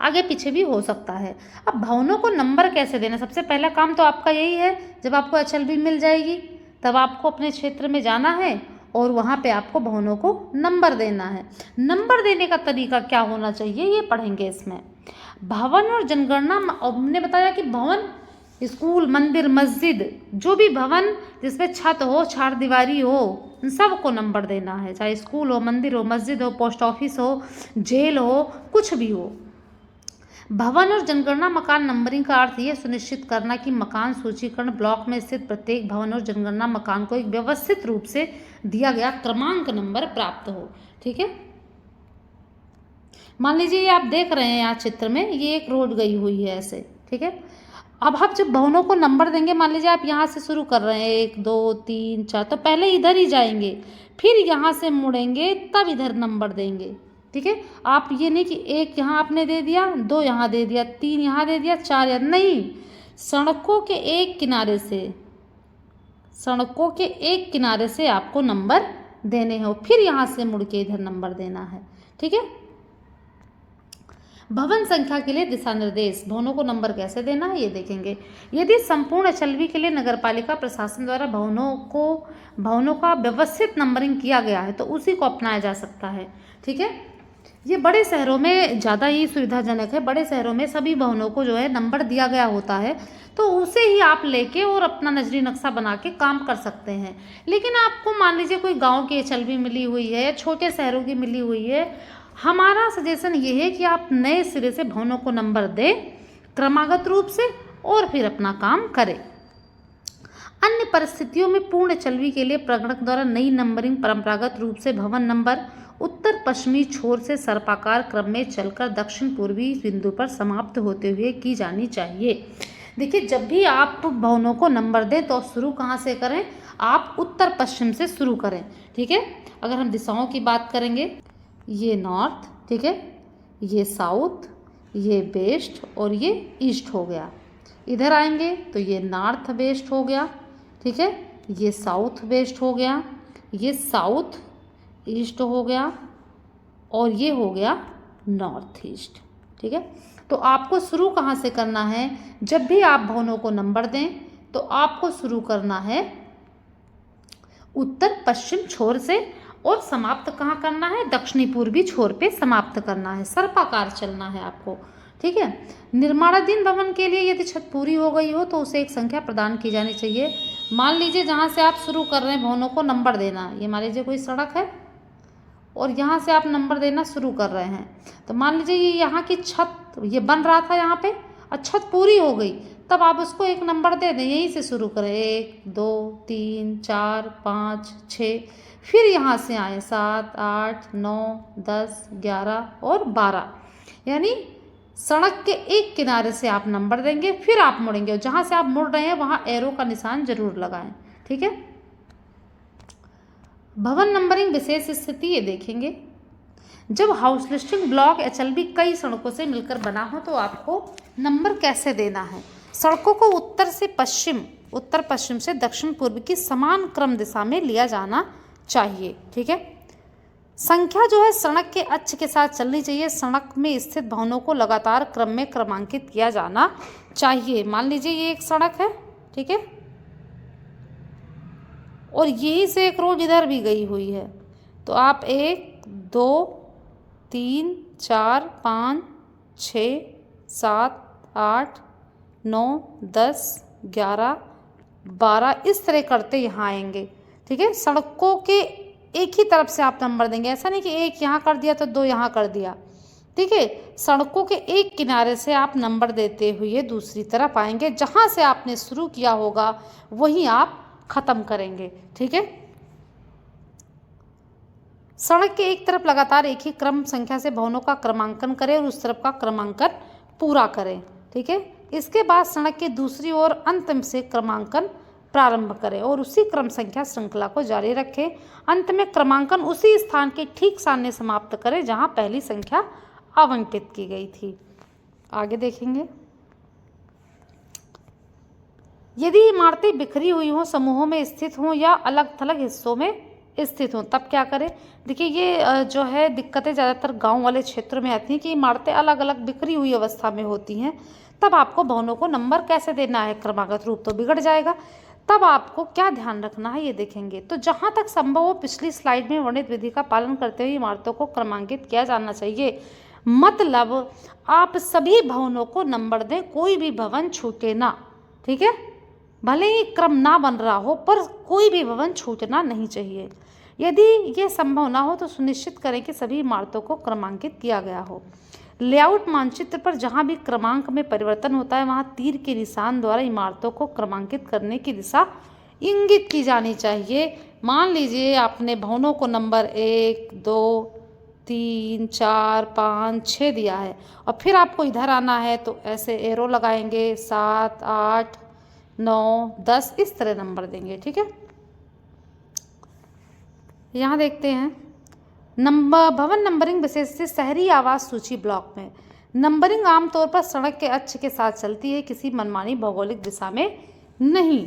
आगे पीछे भी हो सकता है। अब भवनों को नंबर कैसे देना, सबसे पहला काम तो आपका यही है, जब आपको HLB मिल जाएगी तब आपको अपने क्षेत्र में जाना है और वहाँ पे आपको भवनों को नंबर देना है। नंबर देने का तरीका क्या होना चाहिए ये पढ़ेंगे इसमें। भवन और जनगणना, हमने बताया कि भवन स्कूल, मंदिर, मस्जिद, जो भी भवन जिसमें छत हो, चार दीवारी हो, उन सबको नंबर देना है, चाहे स्कूल हो, मंदिर हो, मस्जिद हो, पोस्ट ऑफिस हो, जेल हो, कुछ भी हो। भवन और जनगणना मकान नंबरिंग का अर्थ यह सुनिश्चित करना कि मकान सूचीकरण ब्लॉक में स्थित प्रत्येक भवन और जनगणना मकान को एक व्यवस्थित रूप से दिया गया क्रमांक नंबर प्राप्त हो। ठीक है, मान लीजिए ये आप देख रहे हैं यहाँ चित्र में, ये एक रोड गई हुई है ऐसे। ठीक है, अब आप जब भवनों को नंबर देंगे, मान लीजिए आप यहाँ से शुरू कर रहे हैं 1 2 3 4, तो पहले इधर ही जाएंगे, फिर यहाँ से मुड़ेंगे, तब इधर नंबर देंगे। ठीक है, आप ये नहीं कि 1 यहाँ आपने दे दिया, 2 यहाँ दे दिया, 3 यहाँ दे दिया, 4 यहाँ नहीं, सड़कों के एक किनारे से, सड़कों के एक किनारे से आपको नंबर देने हो, फिर यहाँ से मुड़ के इधर नंबर देना है। ठीक है, भवन संख्या के लिए दिशा निर्देश, भवनों को नंबर कैसे देना है ये देखेंगे। यदि संपूर्ण HLB के लिए नगरपालिका प्रशासन द्वारा भवनों का व्यवस्थित नंबरिंग किया गया है तो उसी को अपनाया जा सकता है। ठीक है, ये बड़े शहरों में ज़्यादा ही सुविधाजनक है। बड़े शहरों में सभी भवनों को जो है नंबर दिया गया होता है, तो उसे ही आप लेके और अपना नजरी नक्शा बना के काम कर सकते हैं। लेकिन आपको मान लीजिए कोई गांव की HLB मिली हुई है या छोटे शहरों की मिली हुई है, हमारा सजेशन ये है कि आप नए सिरे से भवनों को नंबर दें क्रमागत रूप से और फिर अपना काम करें। अन्य परिस्थितियों में पूर्ण HLB के लिए प्रगणक द्वारा नई नंबरिंग परंपरागत रूप से भवन नंबर उत्तर पश्चिमी छोर से सर्पाकार क्रम में चलकर दक्षिण पूर्वी बिंदु पर समाप्त होते हुए की जानी चाहिए। देखिए, जब भी आप भवनों को नंबर दें तो शुरू कहाँ से करें, आप उत्तर पश्चिम से शुरू करें। ठीक है, अगर हम दिशाओं की बात करेंगे, ये नॉर्थ, ठीक है, ये साउथ, ये वेस्ट और ये ईस्ट हो गया। इधर आएंगे तो ये नॉर्थ वेस्ट हो गया। ठीक है, ये साउथ वेस्ट हो गया, ये साउथ ईस्ट हो गया और ये हो गया नॉर्थ ईस्ट। ठीक है, तो आपको शुरू कहाँ से करना है, जब भी आप भवनों को नंबर दें तो आपको शुरू करना है उत्तर पश्चिम छोर से और समाप्त कहाँ करना है, दक्षिणी पूर्वी छोर पे समाप्त करना है, सर्पाकार चलना है आपको। ठीक है, निर्माणाधीन भवन के लिए यदि छत पूरी हो गई हो तो उसे एक संख्या प्रदान की जानी चाहिए। मान लीजिए जहाँ से आप शुरू कर रहे हैं भवनों को नंबर देना, ये मान लीजिए कोई सड़क है और यहाँ से आप नंबर देना शुरू कर रहे हैं, तो मान लीजिए ये यहाँ की छत ये बन रहा था यहाँ पे, और छत पूरी हो गई, तब आप उसको एक नंबर दे दें, यहीं से शुरू करें 1 2 3 4 5 6, फिर यहाँ से आए 7 8 9 10 11 और 12, यानी सड़क के एक किनारे से आप नंबर देंगे, फिर आप मुड़ेंगे और जहाँ से आप मुड़ रहे हैं वहाँ एरो का निशान जरूर लगाएं। ठीक है, भवन नंबरिंग विशेष स्थिति ये देखेंगे, जब हाउस लिस्टिंग ब्लॉक HLB कई सड़कों से मिलकर बना हो तो आपको नंबर कैसे देना है। सड़कों को उत्तर पश्चिम से दक्षिण पूर्व की समान क्रम दिशा में लिया जाना चाहिए। ठीक है, संख्या जो है सड़क के अक्ष के साथ चलनी चाहिए। सड़क में स्थित भवनों को लगातार क्रम में क्रमांकित किया जाना चाहिए। मान लीजिए ये एक सड़क है, ठीक है, और यहीं से एक रोड इधर भी गई हुई है, तो आप 1 2 3 4 5 6 7 8 9 10 11 12 इस तरह करते यहाँ आएंगे। ठीक है, सड़कों के एक ही तरफ से आप नंबर देंगे, ऐसा नहीं कि एक यहाँ कर दिया तो 2 यहाँ कर दिया। ठीक है, सड़कों के एक किनारे से आप नंबर देते हुए दूसरी तरफ आएंगे, जहाँ से आपने शुरू किया होगा वहीं आप ख़त्म करेंगे। ठीक है, सड़क के एक तरफ लगातार एक ही क्रम संख्या से भवनों का क्रमांकन करें और उस तरफ का क्रमांकन पूरा करें। ठीक है, इसके बाद सड़क के दूसरी ओर अंत से क्रमांकन प्रारंभ करें और उसी क्रम संख्या श्रृंखला को जारी रखें। अंत में क्रमांकन उसी स्थान के ठीक सामने समाप्त करें जहां पहली संख्या आवंटित की गई थी। आगे देखेंगे, यदि इमारतें बिखरी हुई हों, समूहों में स्थित हों या अलग थलग हिस्सों में स्थित हों, तब क्या करें। देखिए ये जो है दिक्कतें ज़्यादातर गांव वाले क्षेत्रों में आती हैं कि इमारतें अलग अलग बिखरी हुई अवस्था में होती हैं। तब आपको भवनों को नंबर कैसे देना है, क्रमागत रूप तो बिगड़ जाएगा। तब आपको क्या ध्यान रखना है ये देखेंगे। तो जहाँ तक संभव हो पिछली स्लाइड में वर्णित विधि का पालन करते हुए इमारतों को क्रमांकित किया जाना चाहिए। मतलब आप सभी भवनों को नंबर दें, कोई भी भवन छूटे ना, ठीक है। भले ही क्रम ना बन रहा हो पर कोई भी भवन छूटना नहीं चाहिए। यदि ये संभव ना हो तो सुनिश्चित करें कि सभी इमारतों को क्रमांकित किया गया हो। लेआउट मानचित्र पर जहाँ भी क्रमांक में परिवर्तन होता है वहाँ तीर के निशान द्वारा इमारतों को क्रमांकित करने की दिशा इंगित की जानी चाहिए। मान लीजिए आपने भवनों को नंबर 1, 2, 3, 4, 5, 6 दिया है और फिर आपको इधर आना है तो ऐसे एरो लगाएंगे, 7, 8, 9, 10 इस तरह नंबर देंगे, ठीक है। यहाँ देखते हैं भवन नंबरिंग विशेष से शहरी आवास सूची ब्लॉक में नंबरिंग आमतौर पर सड़क के अक्ष के साथ चलती है, किसी मनमानी भौगोलिक दिशा में नहीं।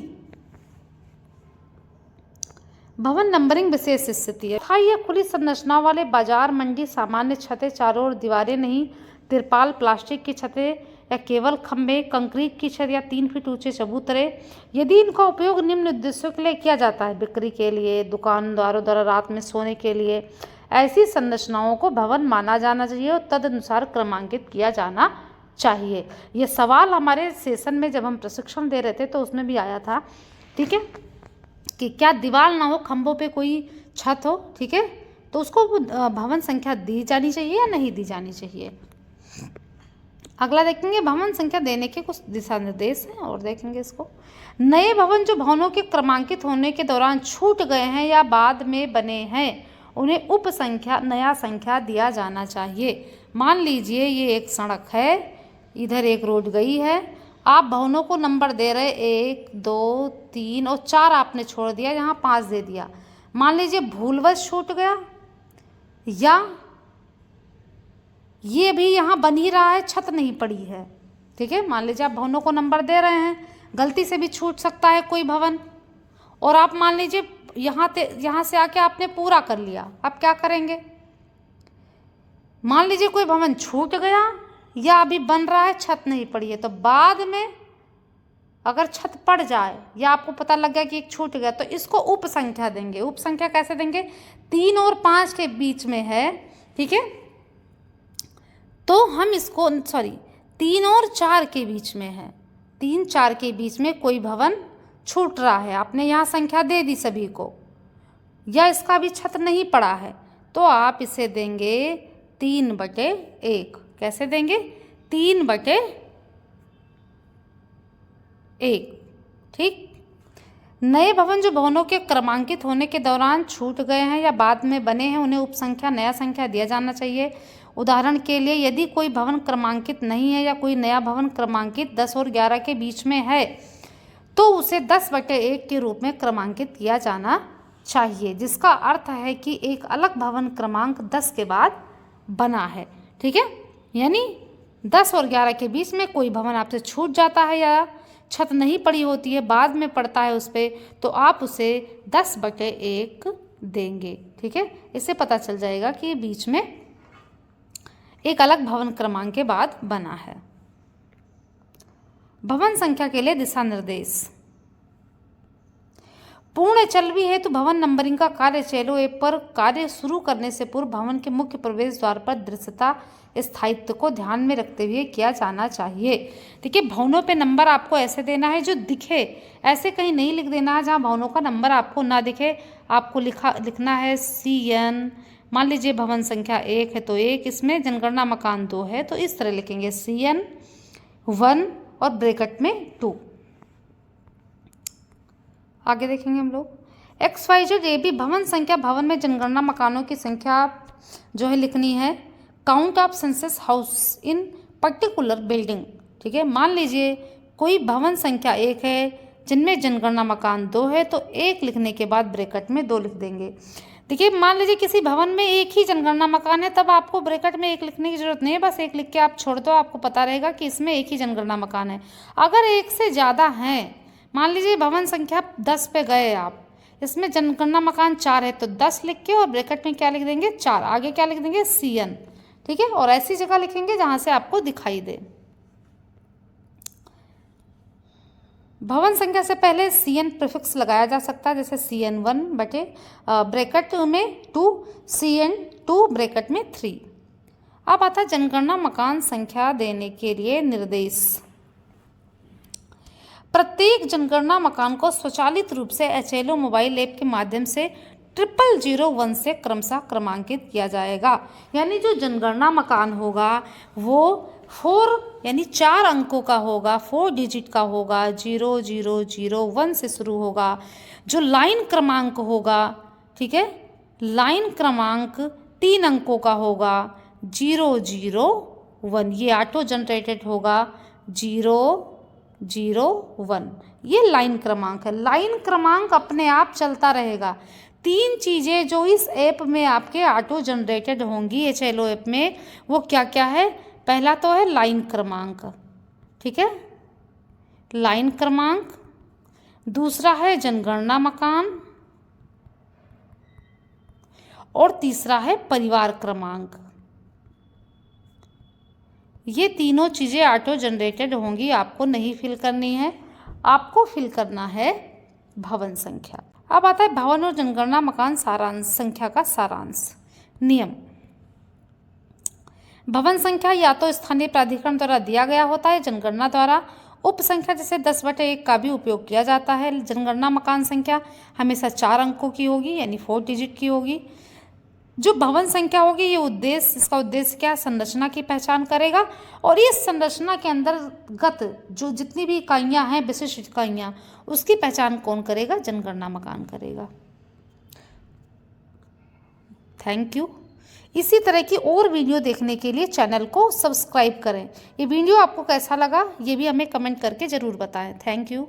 भवन नंबरिंग विशेष स्थिति है। स्थायी या खुली संरचना वाले बाजार, मंडी, सामान्य छतें, चारों ओर दीवारें नहीं, तिरपाल, प्लास्टिक की छतें या केवल खंभे, कंक्रीट की छत या 3 फीट ऊंचे चबूतरे, यदि इनका उपयोग निम्न उद्देश्यों के लिए किया जाता है, बिक्री के लिए, दुकानदारों द्वारा रात में सोने के लिए, ऐसी संरचनाओं को भवन माना जाना चाहिए और तदनुसार क्रमांकित किया जाना चाहिए। ये सवाल हमारे सेशन में जब हम प्रशिक्षण दे रहे थे तो उसमें भी आया था, ठीक है, कि क्या दीवार ना हो, खंभों पे कोई छत हो, ठीक है, तो उसको भवन संख्या दी जानी चाहिए या नहीं दी जानी चाहिए। अगला देखेंगे भवन संख्या देने के कुछ दिशा निर्देश हैं और देखेंगे इसको। नए भवन जो भवनों के क्रमांकित होने के दौरान छूट गए हैं या बाद में बने हैं उन्हें उप संख्या, नया संख्या दिया जाना चाहिए। मान लीजिए ये एक सड़क है, इधर एक रोड गई है, आप भवनों को नंबर दे रहे 1, 2, 3 और 4 आपने छोड़ दिया, यहाँ 5 दे दिया। मान लीजिए भूलवश छूट गया या ये भी यहाँ बन ही रहा है, छत नहीं पड़ी है, ठीक है। मान लीजिए आप भवनों को नंबर दे रहे हैं, गलती से भी छूट सकता है कोई भवन, और आप मान लीजिए यहाँ से आके आपने पूरा कर लिया, आप क्या करेंगे। मान लीजिए कोई भवन छूट गया या अभी बन रहा है, छत नहीं पड़ी है, तो बाद में अगर छत पड़ जाए या आपको पता लग गया कि एक छूट गया तो इसको उप संख्या देंगे। उप संख्या कैसे देंगे, 3 और 5 के बीच में है, ठीक है, तो हम इसको 3 और 4 के बीच में है, 3, 4 के बीच में कोई भवन छूट रहा है, आपने यहाँ संख्या दे दी सभी को, या इसका भी छत नहीं पड़ा है, तो आप इसे देंगे 3/1। कैसे देंगे, 3/1, ठीक। नए भवन जो भवनों के क्रमांकित होने के दौरान छूट गए हैं या बाद में बने हैं उन्हें उप संख्या, नया संख्या दिया जाना चाहिए। उदाहरण के लिए यदि कोई भवन क्रमांकित नहीं है या कोई नया भवन क्रमांकित 10 और 11 के बीच में है तो उसे 10/1 के रूप में क्रमांकित किया जाना चाहिए, जिसका अर्थ है कि एक अलग भवन क्रमांक 10 के बाद बना है, ठीक है। यानी 10 और 11 के बीच में कोई भवन आपसे छूट जाता है या छत नहीं पड़ी होती है, बाद में पड़ता है उस पर, तो आप उसे 10/1 देंगे, ठीक है। इससे पता चल जाएगा कि बीच में एक अलग भवन क्रमांक के बाद बना है। भवन संख्या के लिए दिशा निर्देश। पूर्ण एचएलवी है तो भवन नंबरिंग का कार्य चेलो ऐप पर कार्य शुरू करने से पूर्व भवन के मुख्य प्रवेश द्वार पर दृश्यता, स्थायित्व को ध्यान में रखते हुए किया जाना चाहिए। देखिए भवनों पे नंबर आपको ऐसे देना है जो दिखे, ऐसे कहीं नहीं लिख देना है जहाँ भवनों का नंबर आपको ना दिखे। आपको लिखना है CN, मान लीजिए भवन संख्या 1 है तो 1, इसमें जनगणना मकान 2 है तो इस तरह लिखेंगे CN 1 और ब्रैकेट में 2। आगे देखेंगे हम लोग XYZ AB भवन संख्या, भवन में जनगणना मकानों की संख्या जो है लिखनी है। Count of census house in particular building, ठीक है। मान लीजिए कोई भवन संख्या 1 है जिनमें जनगणना मकान 2 है तो 1 लिखने के बाद ब्रैकेट में 2 लिख देंगे। देखिए मान लीजिए किसी भवन में एक ही जनगणना मकान है, तब आपको ब्रैकेट में 1 लिखने की जरूरत नहीं है, बस 1 लिख के आप छोड़ दो, आपको पता रहेगा कि इसमें एक ही जनगणना मकान है। अगर 1 से ज़्यादा हैं, मान लीजिए भवन संख्या 10 पे गए आप, इसमें जनगणना मकान 4 है तो 10 लिख के और ब्रैकेट में क्या लिख देंगे 4, आगे क्या लिख देंगे CN, ठीक है। और ऐसी जगह लिखेंगे जहाँ से आपको दिखाई दे। भवन संख्या से पहले CN प्रीफिक्स लगाया जा सकता है, जैसे CN1 बटे ब्रैकेट में 2, CN2 ब्रैकेट में 3। अब आता है जनगणना मकान संख्या देने के लिए निर्देश। प्रत्येक जनगणना मकान को स्वचालित रूप से HLO मोबाइल ऐप के माध्यम से 0001 से क्रमशः क्रमांकित किया जाएगा। यानी जो जनगणना मकान होगा वो 4 यानी 4 अंकों का होगा, 4 डिजिट का होगा, 0001 से शुरू होगा। जो लाइन क्रमांक होगा, ठीक है, लाइन क्रमांक 3 अंकों का होगा, 001, ये ऑटो जनरेटेड होगा 001, ये लाइन क्रमांक है। लाइन क्रमांक अपने आप चलता रहेगा। 3 चीज़ें जो इस ऐप में आपके ऑटो जनरेटेड होंगी HLO ऐप में, वो क्या क्या है? पहला तो है लाइन क्रमांक, ठीक है, लाइन क्रमांक। दूसरा है जनगणना मकान और तीसरा है परिवार क्रमांक। ये तीनों चीज़ें ऑटो जनरेटेड होंगी, आपको नहीं फिल करनी है, आपको फिल करना है भवन संख्या। अब आता है भवन और जनगणना मकान सारांश संख्या का सारांश। नियम: भवन संख्या या तो स्थानीय प्राधिकरण द्वारा दिया गया होता है, जनगणना द्वारा उप संख्या जैसे 10/1 का भी उपयोग किया जाता है। जनगणना मकान संख्या हमेशा 4 अंकों की होगी, यानी 4 डिजिट की होगी। जो भवन संख्या होगी ये उद्देश्य, इसका उद्देश्य क्या? संरचना की पहचान करेगा और इस संरचना के अंतर्गत जो जितनी भी इकाइयाँ हैं, विशिष्ट इकाइयाँ, उसकी पहचान कौन करेगा? जनगणना मकान करेगा। Thank you. इसी तरह की और वीडियो देखने के लिए चैनल को सब्सक्राइब करें। ये वीडियो आपको कैसा लगा ये भी हमें कमेंट करके ज़रूर बताएं। Thank you.